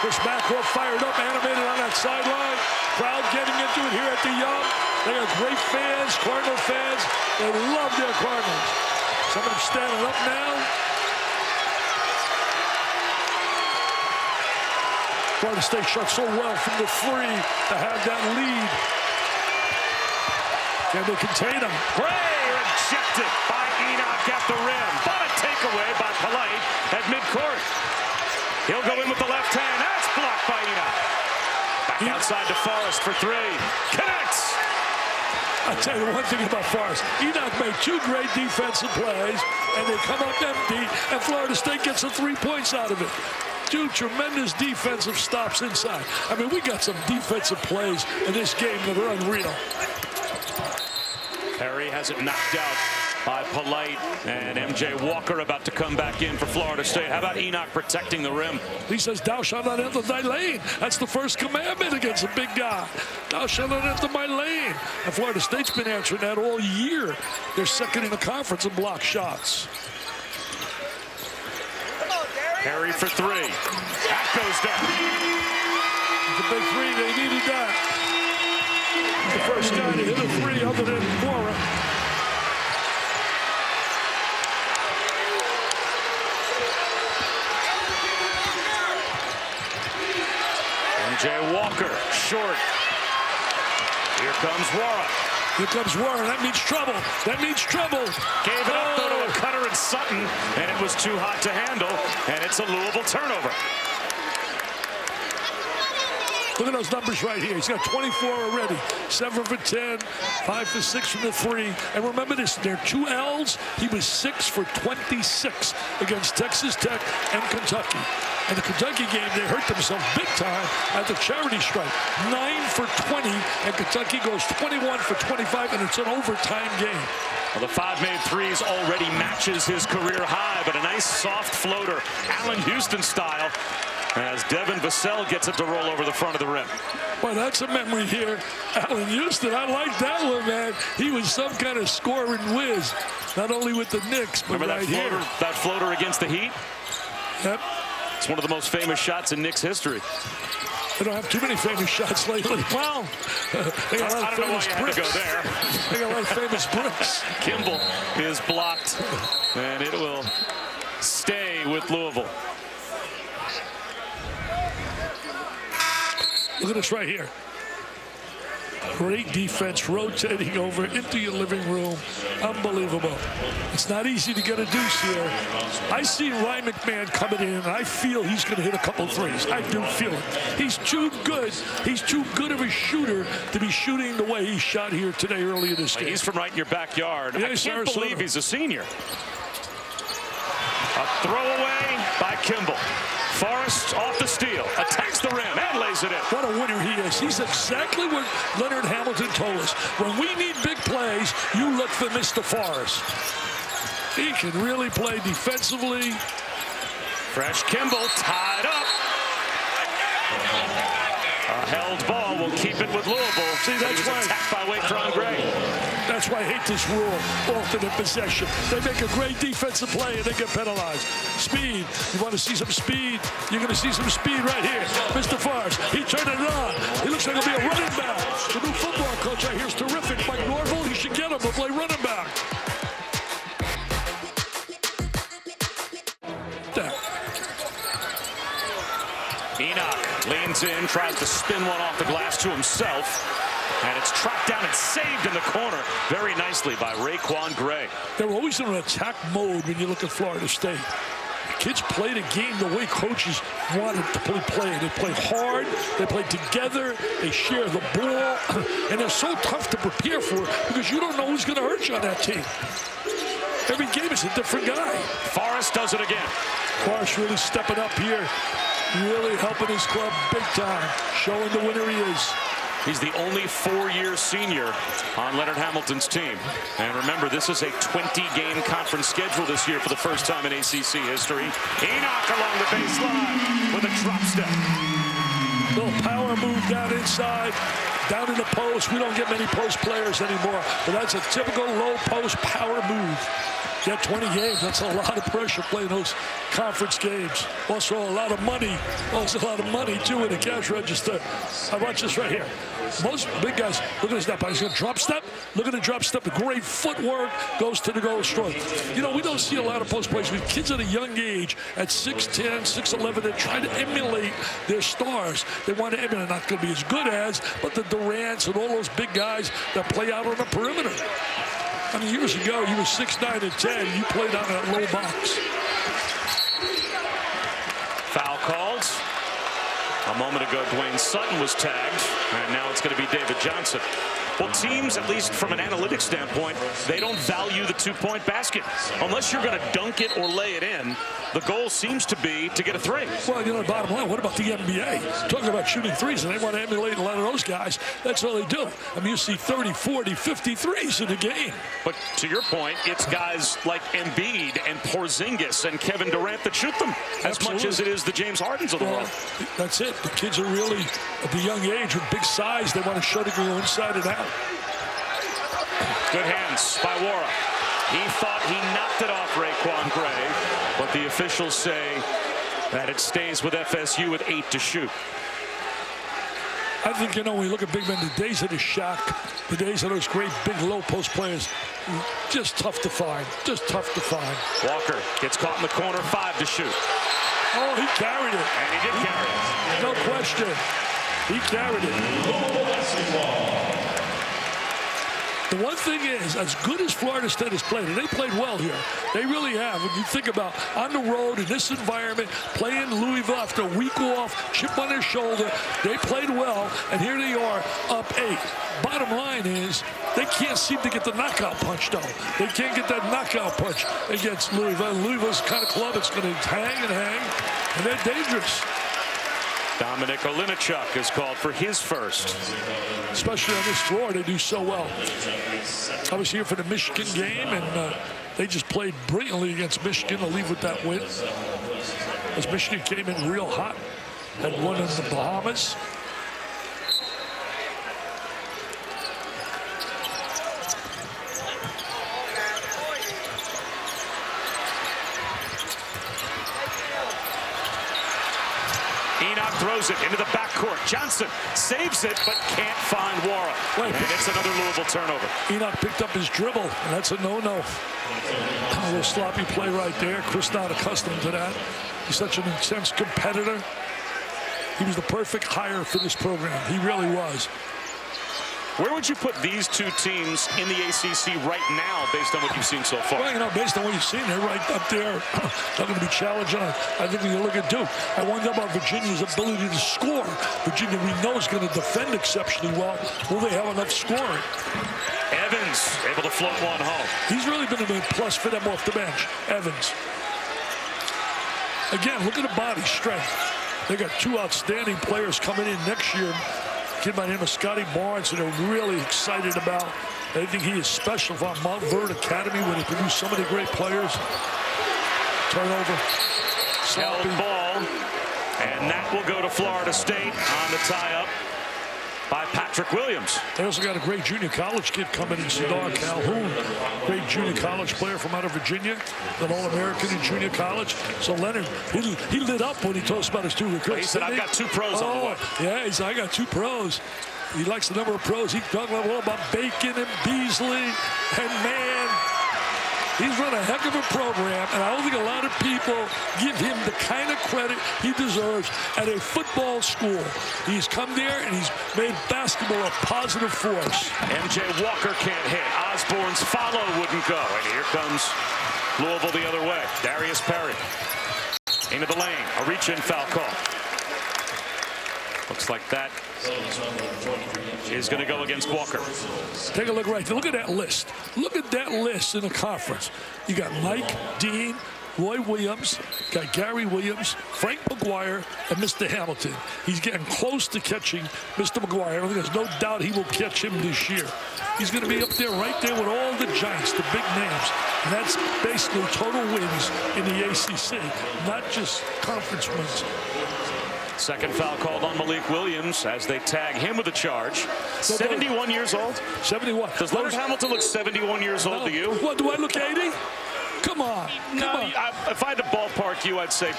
This backcourt fired up, animated on that sideline. Crowd getting into it here at the Yum. They got great fans, Cardinal fans. They love their Cardinals. Some of them standing up now. Florida State shot so well from the three to have that lead. Can they contain him? Gray rejected by Enoch at the rim. But a takeaway by Polite at midcourt. He'll go in with the left hand. That's blocked by Enoch. Back outside to Forrest for three. Connects. I'll tell you one thing about Forrest. Enoch made two great defensive plays, and they come up empty, and Florida State gets the 3 points out of it. Two tremendous defensive stops inside. I mean, we got some defensive plays in this game that are unreal. Perry has it knocked out by Polite, and MJ Walker about to come back in for Florida State. How about Enoch protecting the rim? He says, thou shalt not enter thy lane. That's the first commandment against a big guy. Thou shalt not enter my lane. And Florida State's been answering that all year. They're second in the conference in block shots. Perry for three. That goes down. The big three, they needed that. The first guy to hit a three other than Mora. MJ Walker, short. Here comes Wara. Here comes Warren. That means trouble. That means trouble. Gave it up, though, to a cutter in Sutton, and it was too hot to handle, and it's a Louisville turnover. Look at those numbers right here. He's got 24 already. 7 for 10, 5 for 6 from the three. And remember this, there are 2 L's. He was 6 for 26 against Texas Tech and Kentucky. In the Kentucky game, they hurt themselves big time at the charity strike. 9 for 20, and Kentucky goes 21 for 25, and it's an overtime game. Well, the 5 made threes already matches his career high, but a nice soft floater, Allen Houston style, as Devin Vassell gets it to roll over the front of the rim. Well, that's a memory here. Allen Houston, I like that one, man. He was some kind of scoring whiz, not only with the Knicks, but remember right that floater against the Heat? Yep. It's one of the most famous shots in Knicks history. They don't have too many famous shots lately. Well, they got a lot of famous bricks. Go there. They got a lot of famous bricks. Kimball is blocked, and it will stay with Louisville. Look at this right here. Great defense, rotating over into your living room. Unbelievable. It's not easy to get a deuce here. I see Ryan McMahon coming in, and I feel he's going to hit a couple threes. I do feel it. He's too good. He's too good of a shooter to be shooting the way he shot here today early in this game. He's from right in your backyard. Yeah, I can't believe he's a senior. A throwaway by Kimball. Forrest off the steal, attacks the rim, and lays it in. What a winner he is. He's exactly what Leonard Hamilton told us. When we need big plays, you look for Mr. Forrest. He can really play defensively. Fresh Kimball tied up. A held ball will keep it with Louisville. See, that's why. Attacked by Waitron Gray. That's why I hate this rule, alternate possession. They make a great defensive play and they get penalized. Speed, you want to see some speed? You're going to see some speed right here. Mr. Forrest, he turned it on. He looks like he'll be a running back. The new football coach I hear is terrific. Mike Norville, he should get him to play running back. Enoch leans in, tries to spin one off the glass to himself. And it's tracked down and saved in the corner very nicely by Raekwon Gray. They're always in an attack mode when you look at Florida State. Kids play the game the way coaches want it to play. They play hard, they play together, they share the ball, and they're so tough to prepare for because you don't know who's going to hurt you on that team. Every game is a different guy. Forrest does it again. Forrest really stepping up here, really helping his club big time, showing the winner he is. He's the only 4-year senior on Leonard Hamilton's team. And remember, this is a 20-game conference schedule this year for the first time in ACC history. Enoch along the baseline with a drop step. Little power move down inside, down in the post. We don't get many post players anymore, but that's a typical low post power move. Get 20 games, that's a lot of pressure playing those conference games. Also a lot of money, too, in the cash register. I watch this right here. Most big guys, look at this step. He's going to drop step, Look at the drop step. Great footwork. Goes to the goal stroke. You know, we don't see a lot of post plays with kids at a young age at 6'10", 6'11". They try to emulate their stars. They want to emulate. Not going to be as good as, but the Durants and all those big guys that play out on the perimeter. I mean, years ago, you were 6'9" and 10. You played on that low box. Foul called. A moment ago, Dwayne Sutton was tagged, and now it's going to be David Johnson. Well, teams, at least from an analytics standpoint, they don't value the two-point basket. Unless you're going to dunk it or lay it in, the goal seems to be to get a three. Well, you know, bottom line, what about the NBA? Talking about shooting threes, and they want to emulate a lot of those guys. That's all they do. I mean, you see 30, 40, 50 threes in a game. But to your point, it's guys like Embiid and Porzingis and Kevin Durant that shoot them as much as it is the James Hardens of the world. That's it. The kids are really, at the young age, with big size, they want to show they can go inside and out. Good hands by Wara. He thought he knocked it off Raekwon Gray, but the officials say that it stays with FSU with 8 to shoot. I think, you know, when you look at big men, the days of the Shaq, the days of those great big low post players, just tough to find. Just tough to find. Walker gets caught in the corner, 5 to shoot. Oh, he carried it. And he did carry it. No question. He carried it. The one thing is, as good as Florida State has played, and they played well here, they really have. When you think about on the road in this environment, playing Louisville after a week off, chip on their shoulder, they played well, and here they are up 8. Bottom line is, they can't seem to get the knockout punch, though. They can't get that knockout punch against Louisville. Louisville's the kind of club that's going to hang, and they're dangerous. Dominic Olinichuk is called for his first. Especially on this floor, they do so well. I was here for the Michigan game, and they just played brilliantly against Michigan to leave with that win. As Michigan came in real hot, had won in the Bahamas. Throws it into the backcourt. Johnson saves it, but can't find Wara. And it's another Louisville turnover. Enoch picked up his dribble, and that's a no-no. A little sloppy play right there. Chris not accustomed to that. He's such an intense competitor. He was the perfect hire for this program. He really was. Where would you put these two teams in the ACC right now, based on what you've seen so far? Well, you know, based on what you've seen, they're right up there. Not going to be challenging. I think when you look at Duke, I wonder about Virginia's ability to score. Virginia, we know, is going to defend exceptionally well. Will they have enough scoring? Evans able to float one home. He's really been a plus for them off the bench. Evans. Again, look at the body strength. They got 2 outstanding players coming in next year. A kid by the name of Scotty Barnes, and they're really excited about. I think he is special from Mount Verde Academy, where they produce so many great players. Turnover. Held ball, and that will go to Florida State on the tie-up by Patrick Williams. They also got a great junior college kid coming in, Sadar Calhoun. Great junior college player from out of Virginia, an All-American in junior college. So Leonard, he lit up when he told us about his 2 recruits. He said, I've got 2 pros on the way. Yeah, he said, I got 2 pros. He likes the number of pros. He talked a little about Bacon and Beasley, and man, he's run a heck of a program, and I don't think a lot of people give him the kind of credit he deserves at a football school. He's come there, and he's made basketball a positive force. MJ Walker can't hit. Osborne's follow wouldn't go, and here comes Louisville the other way. Darius Perry into the lane. A reach-in foul call. Looks like that is going to go against Walker. Take a look right there. Look at that list. Look at that list in the conference. You got Mike, Dean, Roy Williams, got Gary Williams, Frank McGuire, and Mr. Hamilton. He's getting close to catching Mr. McGuire. I think there's no doubt he will catch him this year. He's going to be up there, right there with all the giants, the big names. And that's basically total wins in the ACC, not just conference wins. Second foul called on Malik Williams as they tag him with a charge. 71 years old? 71. Does Leonard Hamilton look 71 years old to you? What, do I look 80? Come on. If I had to ballpark you, I'd say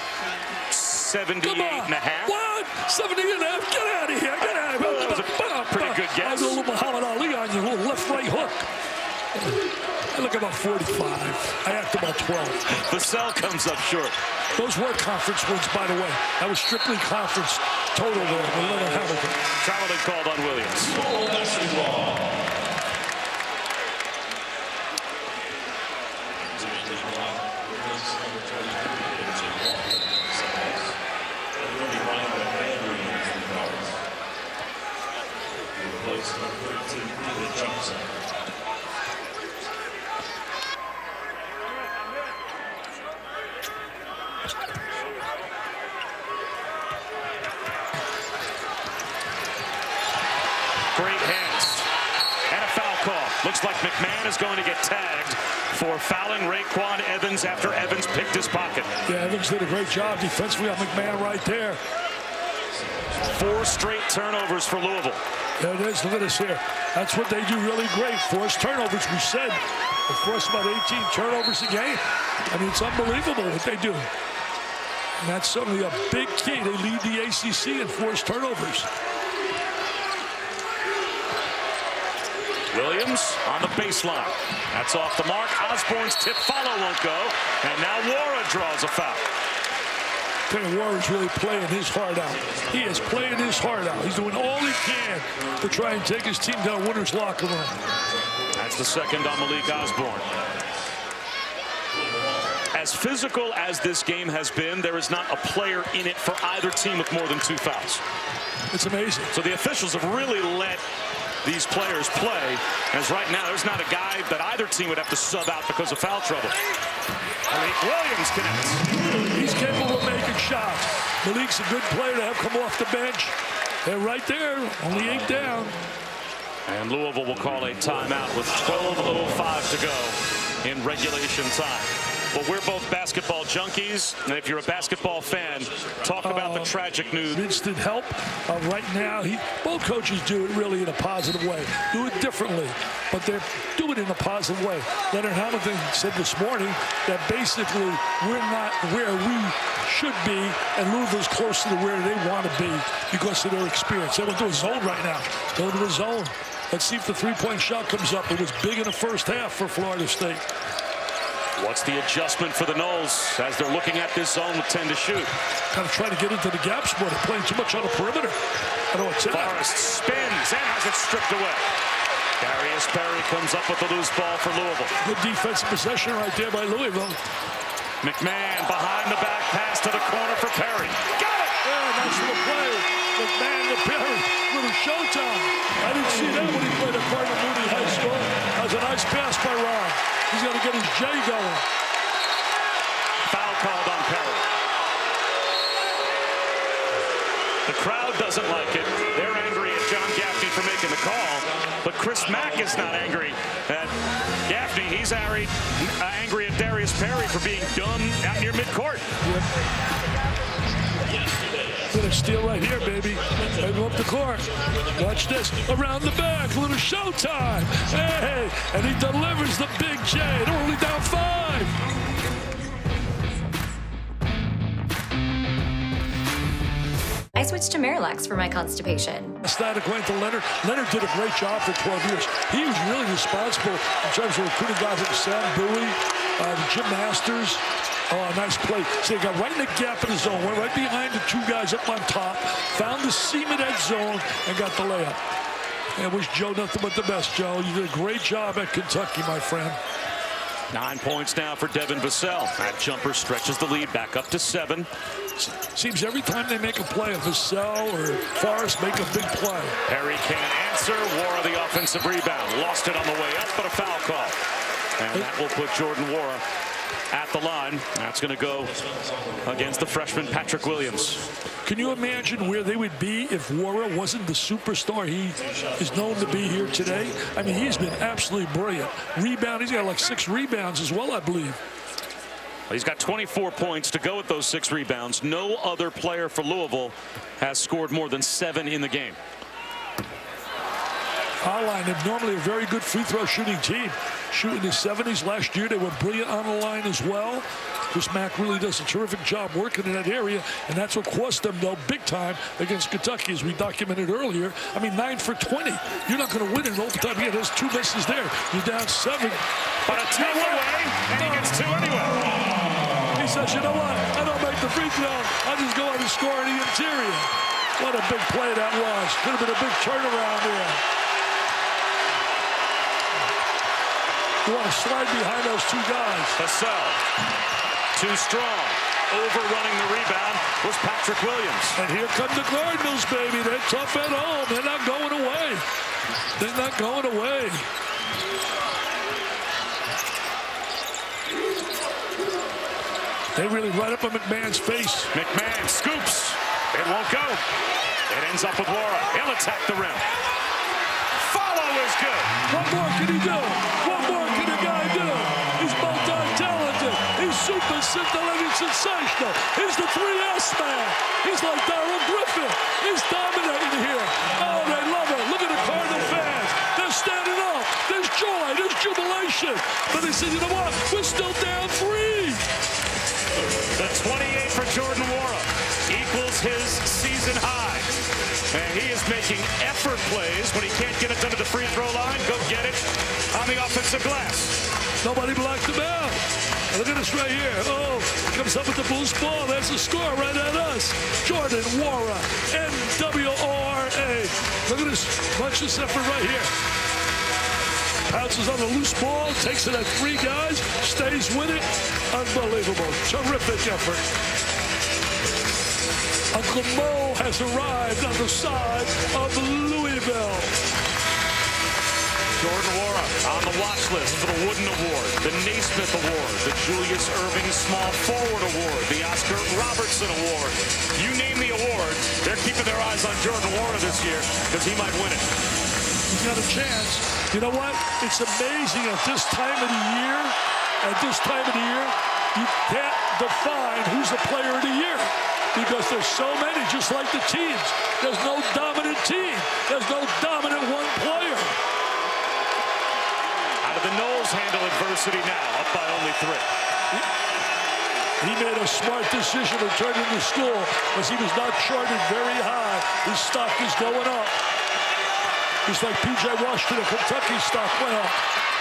78 and a half. What? 78 and a half? Get out of here. Get out of here. That was a pretty good guess. I'll do a little Muhammad Ali on you, a little left-right hook. I look about 45. I act about 12. Vassell comes up short. Those were conference wins, by the way. That was strictly conference total there. Hamilton. Traveling called on Williams. Great hands. And a foul call. Looks like McMahon is going to get tagged for fouling Raekwon Evans after Evans picked his pocket. Yeah, Evans did a great job defensively on McMahon right there. 4 straight turnovers for Louisville. There it is. Look at this here. That's what they do really great. Force turnovers. We said they force about 18 turnovers a game. I mean, it's unbelievable what they do. And that's certainly a big key. They lead the ACC in forced turnovers. Williams on the baseline. That's off the mark. Osborne's tip follow won't go. And now Wara draws a foul. Wara's really playing his heart out. He is playing his heart out. He's doing all he can to try and take his team to a winner's locker room. That's the second on Malik Osborne. As physical as this game has been, there is not a player in it for either team with more than 2 fouls. It's amazing. So the officials have really let these players play, as right now there's not a guy that either team would have to sub out because of foul trouble. Malik Williams connects. He's capable of making shots. Malik's a good player to have come off the bench. They're right there, only 8 down. And Louisville will call a timeout with 12:05 to go in regulation time. But we're both basketball junkies, and if you're a basketball fan, talk about the tragic news. Instant help. Right now, both coaches do it really in a positive way. Do it differently, but they're doing it in a positive way. Leonard Hamilton said this morning that basically we're not where we should be, and Louisville's closer to where they want to be because of their experience. They went to a zone right now. Go to a zone. Let's see if the three-point shot comes up. It was big in the first half for Florida State. What's the adjustment for the Noles as they're looking at this zone with 10 to shoot? Kind of trying to get into the gaps more. They're playing too much on the perimeter. I don't attack. Forrest spins and has it stripped away. Darius Perry comes up with the loose ball for Louisville. Good defensive possession right there by Louisville. McMahon behind the back pass to the corner for Perry. Got it! Yeah, nice little play. McMahon to Perry. Little showtime. I didn't see that when he played at Cardinals Mooney High School. That was a nice pass by Ron. He's got to get his J going. Foul called on Perry. The crowd doesn't like it. They're angry at John Gaffney for making the call. But Chris Mack is not angry at Gaffney. He's angry at Darius Perry for being done out near midcourt. Little steal right here, baby. They go up the court. Watch this. Around the back. Little showtime. Hey, and he delivers the big J. They're only down 5. I switched to Marilax for my constipation. Static went to Leonard. Leonard did a great job for 12 years. He was really responsible in terms of recruiting guys like Sam Bowie, Jim Masters. Oh, nice play. So they got right in the gap in the zone, went right behind the 2 guys up on top, found the seam of that zone, and got the layup. And wish Joe nothing but the best, Joe. You did a great job at Kentucky, my friend. 9 points now for Devin Vassell. That jumper stretches the lead back up to 7. Seems every time they make a play, Vassell or Forrest make a big play. Perry can't answer. Wara the offensive rebound. Lost it on the way up, but a foul call. And that will put Jordan Wara at the line. That's going to go against the freshman Patrick Williams. Can you imagine where they would be if Wara wasn't the superstar he is known to be here today? I mean, he's been absolutely brilliant. Rebound, he's got like 6 rebounds as well, I believe. He's got 24 points to go with those 6 rebounds. No other player for Louisville has scored more than 7 in the game. Our line, they're normally a very good free throw shooting team. Shooting the 70s last year. They were brilliant on the line as well. Chris Mack really does a terrific job working in that area, and that's what cost them, though, big time against Kentucky, as we documented earlier. I mean, 9 for 20. You're not going to win in overtime. Yeah, there's 2 misses there. You're down 7. But a takeaway, and he gets 2 anyway. He says, you know what? I don't make the free throw. I just go out and score in the interior. What a big play that was. Could have been a big turnaround there. You want to slide behind those 2 guys. Vassell, too strong. Overrunning the rebound was Patrick Williams. And here come the Cardinals, baby. They're tough at home. They're not going away. They're not going away. They really right up on McMahon's face. McMahon scoops. It won't go. It ends up with Wara. He'll attack the rim. Follow is good. What more can he do? What more can the guy do? He's multi-talented. He's super scintillating sensational. He's the 3S man. He's like Darryl Griffin. He's dominating here. Oh, they love it. Look at the Cardinal fans. They're standing up. There's joy. There's jubilation. But they said, you know what? We're still down 3. The 28 for Jordan Wara equals his season high. And he is making effort plays when he can't get it done to the free throw line. Go get it on the offensive glass. Nobody blocked him out. Look at this right here. Oh, comes up with the loose ball. That's the score right at us. Jordan Wara, N-W-O-R-A. Look at this bunch of effort right here. Pounces on the loose ball, takes it at 3 guys, stays with it. Unbelievable. Terrific effort. Uncle Mo has arrived on the side of Louisville. Jordan Wara on the watch list for the Wooden Award, the Naismith Award, the Julius Erving Small Forward Award, the Oscar Robertson Award. You name the award, they're keeping their eyes on Jordan Wara this year because he might win it. He's got a chance. You know what? It's amazing at this time of the year. At this time of the year, you can't define who's the player of the year because there's so many, just like the teams. There's no dominant team. There's no dominant one player. How did the Noles handle adversity now? Up by only 3. He made a smart decision returning to school because he was not charted very high. His stock is going up. Just like P.J. Washington, Kentucky stock went up.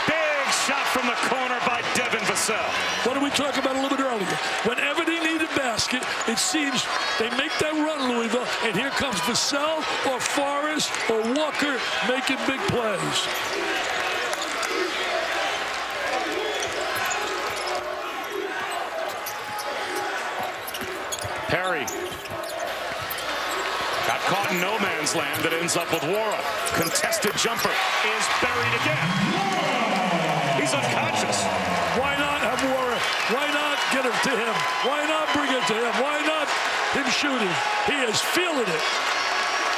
Big shot from the corner by Devin Vassell. What did we talk about a little bit earlier? Whenever they need a basket, it seems they make that run, Louisville, and here comes Vassell or Forrest or Walker making big plays. Perry got caught in no man's land that ends up with Wara. Contested jumper is buried again. He's unconscious. Why not have Wara? Why not get it to him? Why not bring it to him? Why not him shooting? He is feeling it.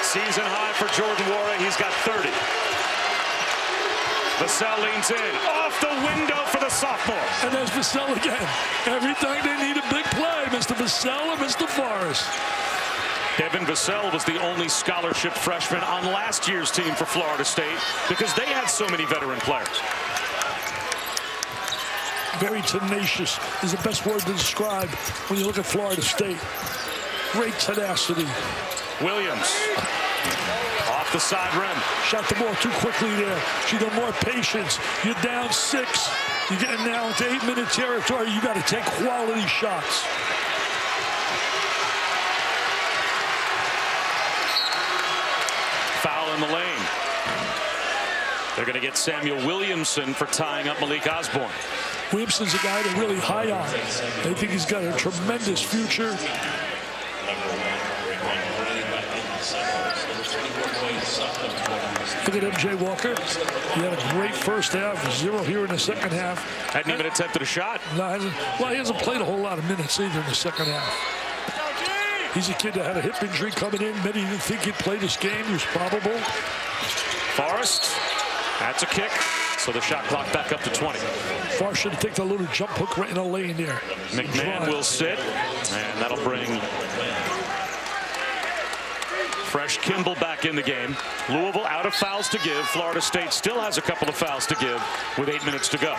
Season high for Jordan Wara. He's got 30. Vassell leans in. Off the window for the sophomore. And there's Vassell again. Every time they need a big play, Mr. Vassell or Mr. Forrest. Devin Vassell was the only scholarship freshman on last year's team for Florida State because they had so many veteran players. Very tenacious is the best word to describe when you look at Florida State. Great tenacity. Williams off the side rim. Shot the ball too quickly there. She got more patience. You're down 6. You're getting now into 8-minute territory. You got to take quality shots. Foul in the lane. They're going to get Samuel Williamson for tying up Malik Osborne. Williamson's a guy they're really high on. They think he's got a tremendous future. Look at MJ Walker. He had a great first half, 0 here in the second half. Hadn't even attempted a shot. No, he hasn't played a whole lot of minutes either in the second half. He's a kid that had a hip injury coming in. Many didn't think he'd play this game. He was probable. Forrest, that's a kick. So the shot clock back up to 20. Forrest should have taken a little jump hook right in the lane there. McMahon will sit, and that'll bring fresh Kimball back in the game. Louisville out of fouls to give. Florida State still has a couple of fouls to give with 8 minutes to go.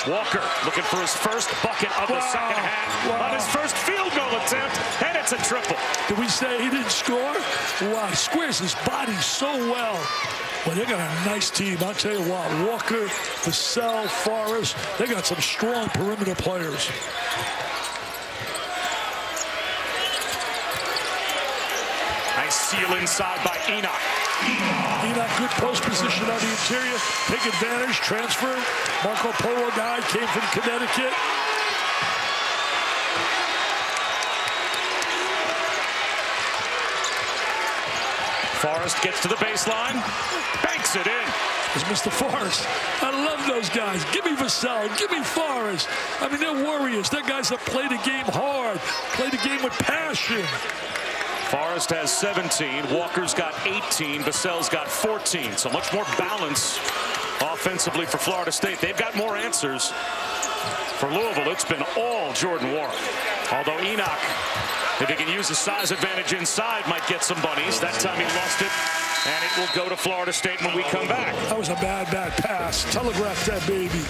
Walker looking for his first bucket of the second half on his first field goal attempt, and it's a triple. Did we say he didn't score? Wow, he squares his body so well. Well, they got a nice team. I'll tell you what, Walker, Vassell, Forrest, they got some strong perimeter players. Nice seal inside by Enoch. Enoch, good post position on the interior. Take advantage, transfer. Marco Polo guy came from Connecticut. Forrest gets to the baseline, banks it in. It's Mr. Forrest. I love those guys. Give me Vassell. Give me Forrest. I mean, they're warriors. They're guys that play the game hard, play the game with passion. Forrest has 17. Walker's got 18. Vassell's got 14. So much more balance offensively for Florida State. They've got more answers. For Louisville, it's been all Jordan Warren. Although Enoch, if he can use the size advantage inside, might get some bunnies. That time he lost it, and it will go to Florida State when we come back. That was a bad pass. Telegraph that baby.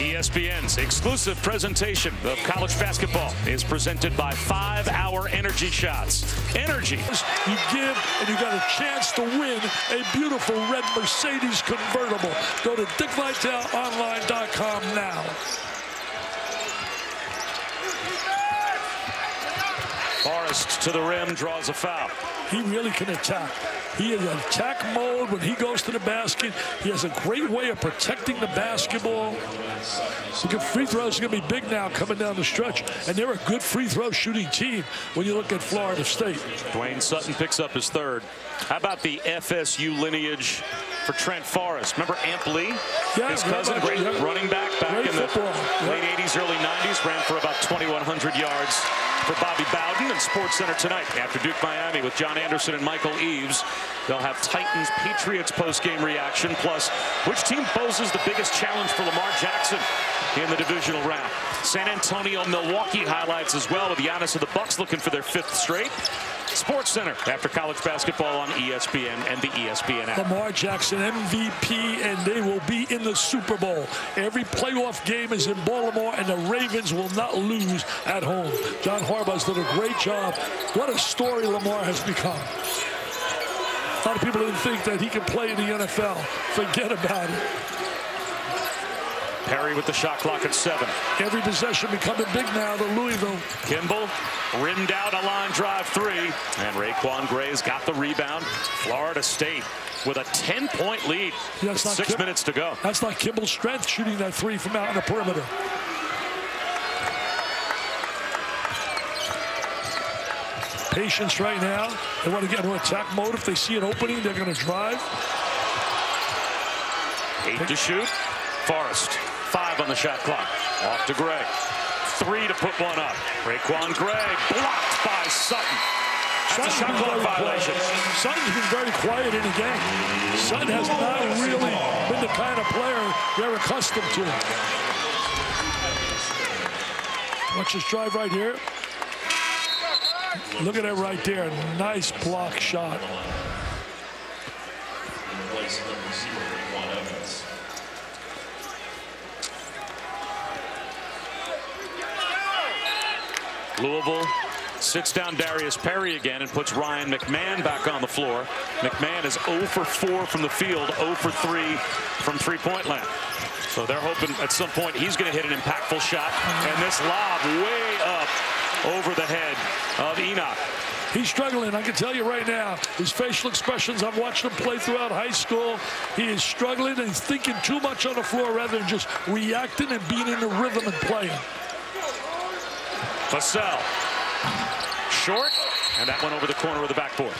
ESPN's exclusive presentation of college basketball is presented by 5-Hour Energy Shots. Energy. You give, and you got a chance to win a beautiful red Mercedes convertible. Go to DickVitaleOnline.com now. Forrest to the rim, draws a foul. He really can attack. He is in attack mode when he goes to the basket. He has a great way of protecting the basketball. Look at free throws are going to be big now coming down the stretch. And they're a good free throw shooting team when you look at Florida State. Dwayne Sutton picks up his third. How about the FSU lineage for Trent Forrest? Remember Amp Lee? Yeah, his cousin, great running back in the late 80s, early 90s. Ran for about 2,100 yards for Bobby Bowden. And Sports Center tonight after Duke Miami with John Anderson and Michael Eaves. They'll have Titans-Patriots post-game reaction, plus which team poses the biggest challenge for Lamar Jackson in the divisional round. San Antonio-Milwaukee highlights as well, with Giannis of the Bucks looking for their 5th straight. Sports Center after college basketball on ESPN and the ESPN app. Lamar Jackson MVP, and they will be in the Super Bowl. Every playoff game is in Baltimore, and the Ravens will not lose at home. John Harbaugh's done a great job. What a story Lamar has become. A lot of people didn't think that he could play in the NFL. Forget about it. Perry with the shot clock at 7. Every possession becoming big now to Louisville. Kimball rimmed out a line drive 3. And Raekwon Gray's got the rebound. Florida State with a 10-point lead. Yeah, with 6 minutes to go. That's not Kimball's strength, shooting that 3 from out in the perimeter. Patience right now. They want to get into attack mode. If they see an opening, they're going to drive. 8 to shoot. Forrest, 5 on the shot clock. Off to Gray. 3 to put one up. Raekwon Gray blocked by Sutton. That's a shot clock violation. Sutton's been very quiet in the game. Sutton has not really been the kind of player they're accustomed to. Watch this drive right here. Look at it right there. Nice block shot. Louisville sits down Darius Perry again and puts Ryan McMahon back on the floor. McMahon is 0 for 4 from the field, 0 for 3 from three-point land. So they're hoping at some point he's going to hit an impactful shot. And this lob way up over the head of Enoch. He's struggling. I can tell you right now, his facial expressions, I've watched him play throughout high school. He is struggling, and he's thinking too much on the floor rather than just reacting and being in the rhythm and playing. Vassell, short, and that went over the corner of the backboard.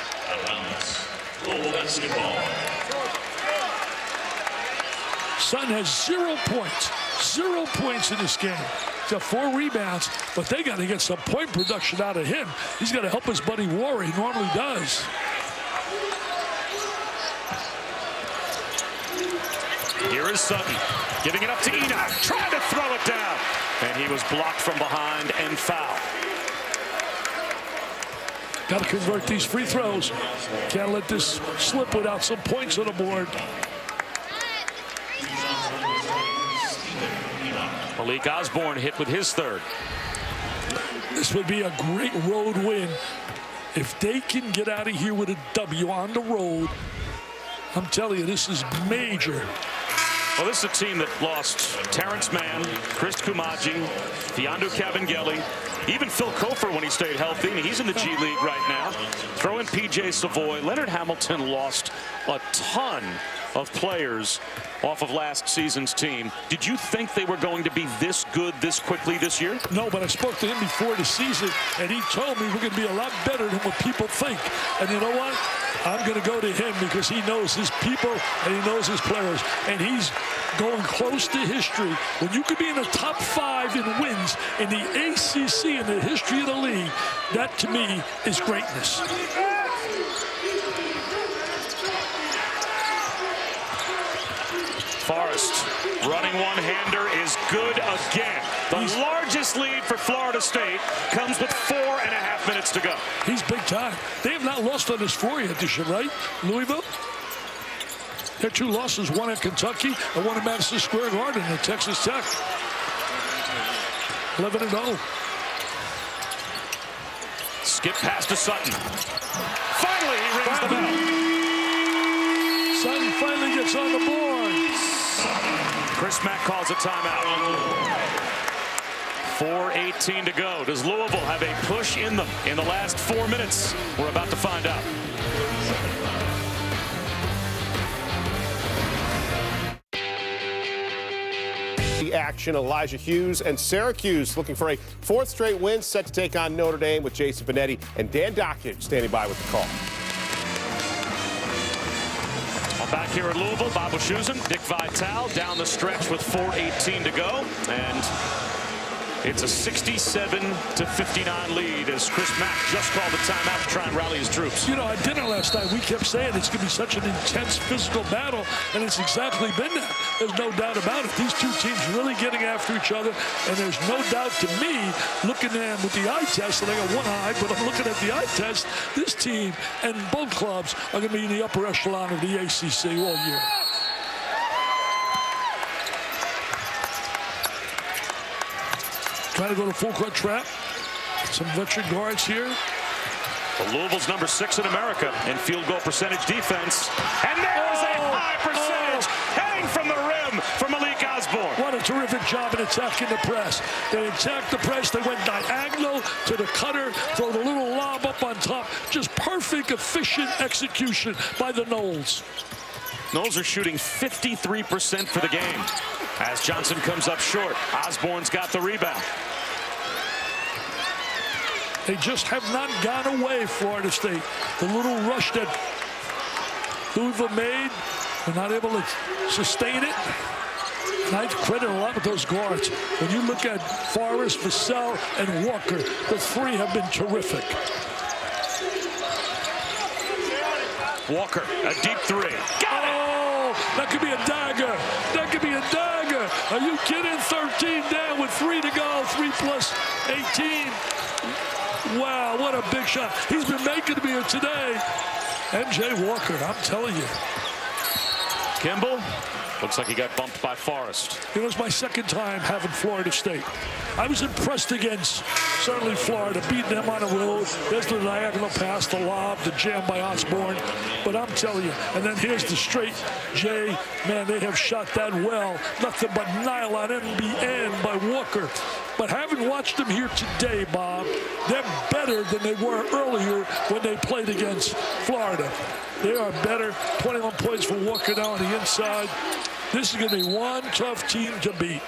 Sutton has 0 points. 0 points in this game. He's got 4 rebounds, but they got to get some point production out of him. He's got to help his buddy Warren. He normally does. Here is Sutton, giving it up to Enoch, trying to throw it down. And he was blocked from behind and fouled. Got to convert these free throws. Can't let this slip without some points on the board. Malik Osborne hit with his third. This would be a great road win. If they can get out of here with a W on the road, I'm telling you, this is major. Well, this is a team that lost Terrence Mann, Chris Kumaji, Fiondu Kabengele, even Phil Kofer when he stayed healthy, and he's in the G League right now. Throw in P.J. Savoy. Leonard Hamilton lost a ton of players off of last season's team. Did you think they were going to be this good this quickly this year? No, but I spoke to him before the season, and he told me we're going to be a lot better than what people think. And you know what? I'm going to go to him because he knows his people and he knows his players. And he's going close to history. When you could be in the top 5 in wins in the ACC in the history of the league, that to me is greatness. Forrest running one-hander is good again. The largest lead for Florida State comes with 4.5 minutes to go. He's big time. They have not lost on this floor yet this year, right? Louisville? Their 2 losses, one at Kentucky and one at Madison Square Garden at Texas Tech. 11-0. Skip pass to Sutton. Finally, he rings the bell. Sutton finally gets on the board. Chris Mack calls a timeout. 4:18 to go. Does Louisville have a push in them in the last 4 minutes? We're about to find out. The action, Elijah Hughes and Syracuse looking for a 4th straight win, set to take on Notre Dame with Jason Benetti and Dan Dockage standing by with the call. Back here at Louisville, Bob Wischusen, Dick Vitale down the stretch with 4:18 to go, and it's a 67-59 lead as Chris Mack just called a timeout to try and rally his troops. You know, at dinner last night, we kept saying it's going to be such an intense physical battle, and it's exactly been that. There's no doubt about it. These two teams really getting after each other, and there's no doubt to me, looking at them with the eye test, and I got one eye, but I'm looking at the eye test, this team and both clubs are going to be in the upper echelon of the ACC all year. Trying to go to full court trap. Some veteran guards here. Well, Louisville's number 6 in America in field goal percentage defense. And there's a high percentage heading from the rim for Malik Osborne. What a terrific job in attacking the press. They attacked the press. They went diagonal to the cutter, throw the little lob up on top. Just perfect, efficient execution by the Noles. Noles are shooting 53% for the game. As Johnson comes up short, Osborne's got the rebound. They just have not gone away, Florida State. The little rush that Louisville made, they're not able to sustain it. And I credit a lot of those guards. When you look at Forrest, Vassell, and Walker, the 3 have been terrific. Walker, a deep 3. Got it! That could be a dagger. That could be a dagger. Are you kidding? 13 down with 3 to go. 3 plus 18. Wow, what a big shot. He's been making them here today. MJ Walker, I'm telling you. Kimball, looks like he got bumped by Forrest. It was my 2nd time having Florida State. I was impressed against, certainly Florida, beating them on the road. There's the diagonal pass, the lob, the jam by Osborne. But I'm telling you, and then here's the straight J. Man, they have shot that well. Nothing but nylon NBN by Walker. But having watched them here today, Bob, they're better than they were earlier when they played against Florida. They are better. 21 points for Walker now on the inside. This is going to be one tough team to beat.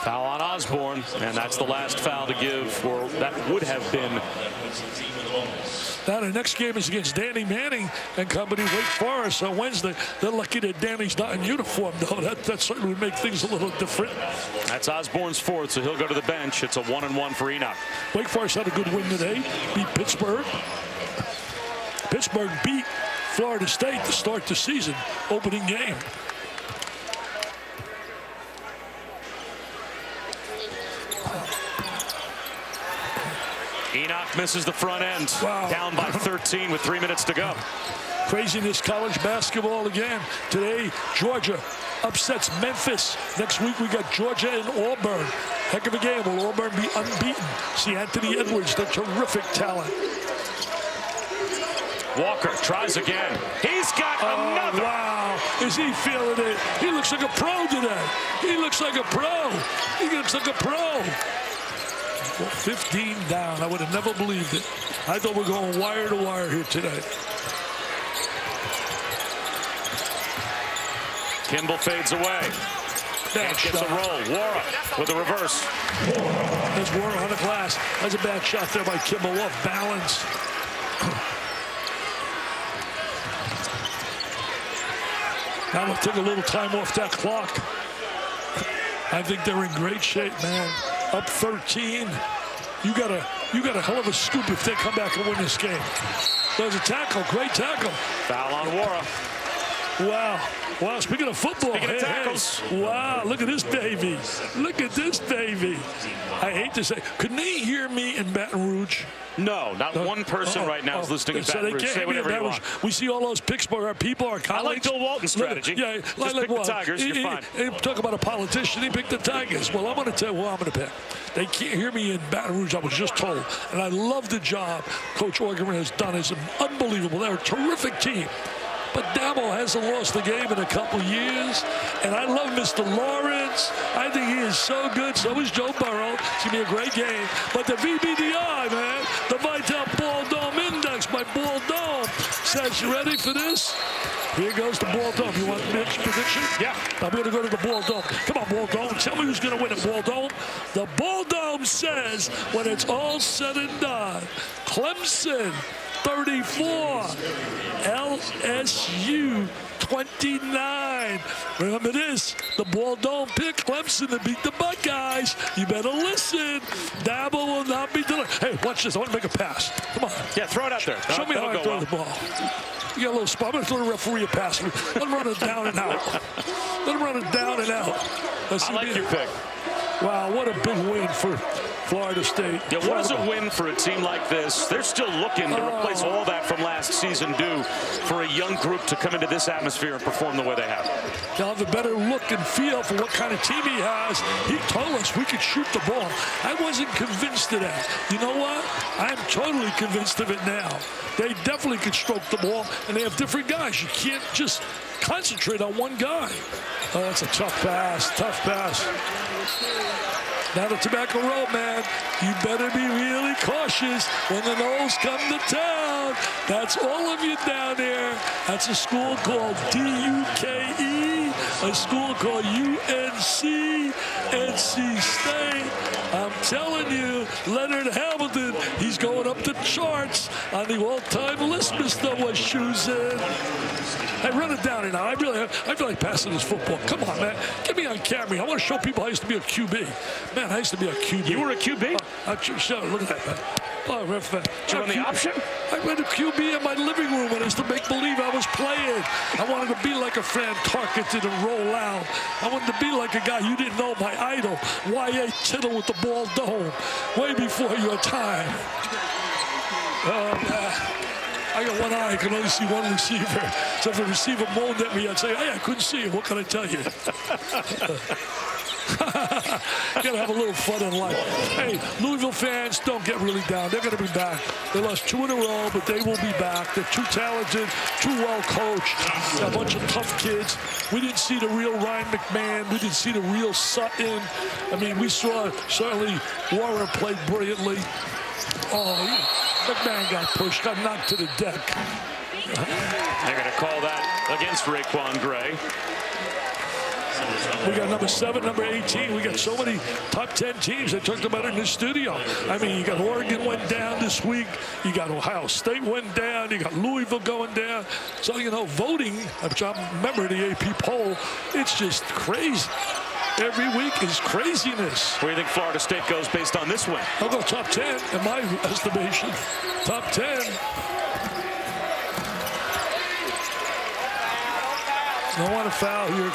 Foul on Osborne, and that's the last foul to give, or that would have been. Now the next game is against Danny Manning and company, Wake Forest on Wednesday. They're lucky that Danny's not in uniform, though. That certainly would make things a little different. That's Osborne's 4th, so he'll go to the bench. It's a 1-1 for Enoch. Wake Forest had a good win today, beat Pittsburgh. Pittsburgh beat Florida State to start the season, opening game. Enoch misses the front end. Wow. Down by 13 with 3 minutes to go. Craziness, college basketball again. Today, Georgia upsets Memphis. Next week, we got Georgia and Auburn. Heck of a game. Will Auburn be unbeaten? See Anthony Edwards, the terrific talent. Walker tries again. He's got another. Wow. Is he feeling it? He looks like a pro today. He looks like a pro. He looks like a pro. 15 down. I would have never believed it. I thought we're going wire to wire here today. Kimball fades away. And gets a roll. Wara with a reverse. There's Wara on the glass. That's a bad shot there by Kimball. Off balance. Now we'll take a little time off that clock. I think they're in great shape, man. Up 13. You got a hell of a scoop if they come back and win this game. There's a tackle, great tackle. Foul on Wara. Wow. Wow, speaking of football. Speaking of tackles. Hey. Wow, look at this baby. Look at this baby. I hate to say, couldn't they hear me in Baton Rouge? No, not one person right now is listening in Baton Rouge. Say whatever you want. We see all those pics by our people, our colleagues. I like Bill Walton's strategy. Yeah, just pick the Tigers, you're fine. Talk about a politician, he picked the Tigers. Well, I'm going to tell you who I'm going to pick. They can't hear me in Baton Rouge, I was just told. And I love the job Coach Orgeron has done. It's unbelievable. They're a terrific team. But Dabo hasn't lost the game in a couple years. And I love Mr. Lawrence. I think he is so good. So is Joe Burrow. It's going to be a great game. But the VBDI, man, the Vital Ball Dome Index by Ball Dome says, you ready for this? Here goes the Ball Dome. You want Mitch's prediction? Yeah. I'm going to go to the Ball Dome. Come on, Ball Dome. Tell me who's going to win at Ball Dome. The Ball Dome says, when it's all said and done, Clemson 34, LSU 29. Remember this, the Ball Dome pick Clemson to beat the Buckeyes. You better listen. Dabo will not be delivered. Hey, watch this. I want to make a pass. Come on. Yeah, throw it out there. Show me how I throw the ball. You got a little spot. I'm going to throw the referee a pass. Let him run it down and out. Let him run it down and out. I like your pick. Wow, what a big win for Florida State. Yeah, what does a win for a team like this? They're still looking to replace all that from last season do for a young group to come into this atmosphere and perform the way they have. They'll have a better look and feel for what kind of team he has. He told us we could shoot the ball. I wasn't convinced of that. You know what? I'm totally convinced of it now. They definitely could stroke the ball, and they have different guys. You can't just concentrate on one guy. Oh, that's a tough pass, tough pass. Now the Tobacco Road, man, you better be really cautious when the Noles come to town. That's all of you down there. That's a school called DUKE, a school called UNC, NC State. I'm telling you, Leonard Hamilton, he's going up the charts on the all-time list, Mr. Washusen. Hey, run it down now. I feel like passing this football. Come on, man. Get me on camera. I want to show people I used to be a QB. Man, I used to be a QB. You were a QB? Look at that, man. Oh, ref, did you run the option? I ran a QB in my living room and I used to make believe I was playing. I wanted to be like a Fran Tarkenton and roll out. I wanted to be like a guy you didn't know, my idol, Y.A. Tittle with the Ball Dome, way before your time. I got one eye, I can only see one receiver. So if the receiver moaned at me, I'd say, hey, I couldn't see him. What can I tell you? Gotta have a little fun in life. Hey, Louisville fans, don't get really down. They're gonna be back. They lost 2 in a row, but they will be back. They're too talented, too well coached. They're a bunch of tough kids. We didn't see the real Ryan McMahon. We didn't see the real Sutton. I mean, we saw certainly Warren played brilliantly. Oh, McMahon got pushed, got knocked to the deck. They're gonna call that against Raekwon Gray. We got number 7, number 18. We got so many top 10 teams. I talked about it in the studio. I mean, you got Oregon went down this week. You got Ohio State went down. You got Louisville going down. So, you know, voting, which I remember the AP poll, it's just crazy. Every week is craziness. Where do you think Florida State goes based on this win? I'll go top 10 in my estimation. Top 10. Don't want to foul here.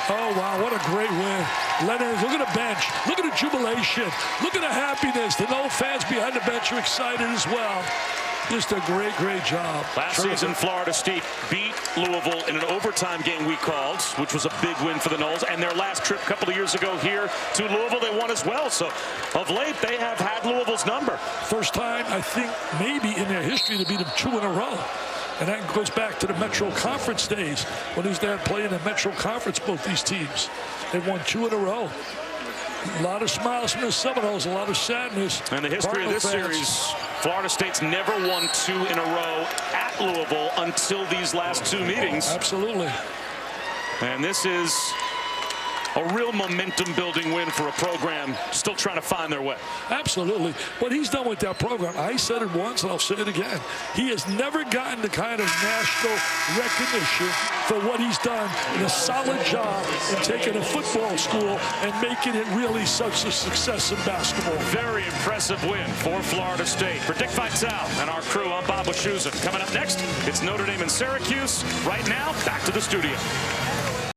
Oh, wow, what a great win. Leonard, look at the bench. Look at the jubilation. Look at the happiness. The Nole fans behind the bench are excited as well. Just a great job. Last season, Florida State beat Louisville in an overtime game we called, which was a big win for the Noles. And their last trip a couple of years ago here to Louisville, they won as well. So of late, they have had Louisville's number. First time, I think, maybe in their history to beat them 2 in a row. And that goes back to the Metro Conference days when his dad played in the Metro Conference, both these teams. They won 2 in a row. A lot of smiles from the Seminoles, a lot of sadness. And the history of this series, Florida State's never won 2 in a row at Louisville until these last 2 meetings. Absolutely. And this is a real momentum-building win for a program still trying to find their way. Absolutely. What he's done with that program, I said it once and I'll say it again. He has never gotten the kind of national recognition for what he's done in a solid job in taking a football school and making it really such a success in basketball. Very impressive win for Florida State. For Dick Vitale and our crew, I'm Bob Wischusen. Coming up next, it's Notre Dame and Syracuse. Right now, back to the studio.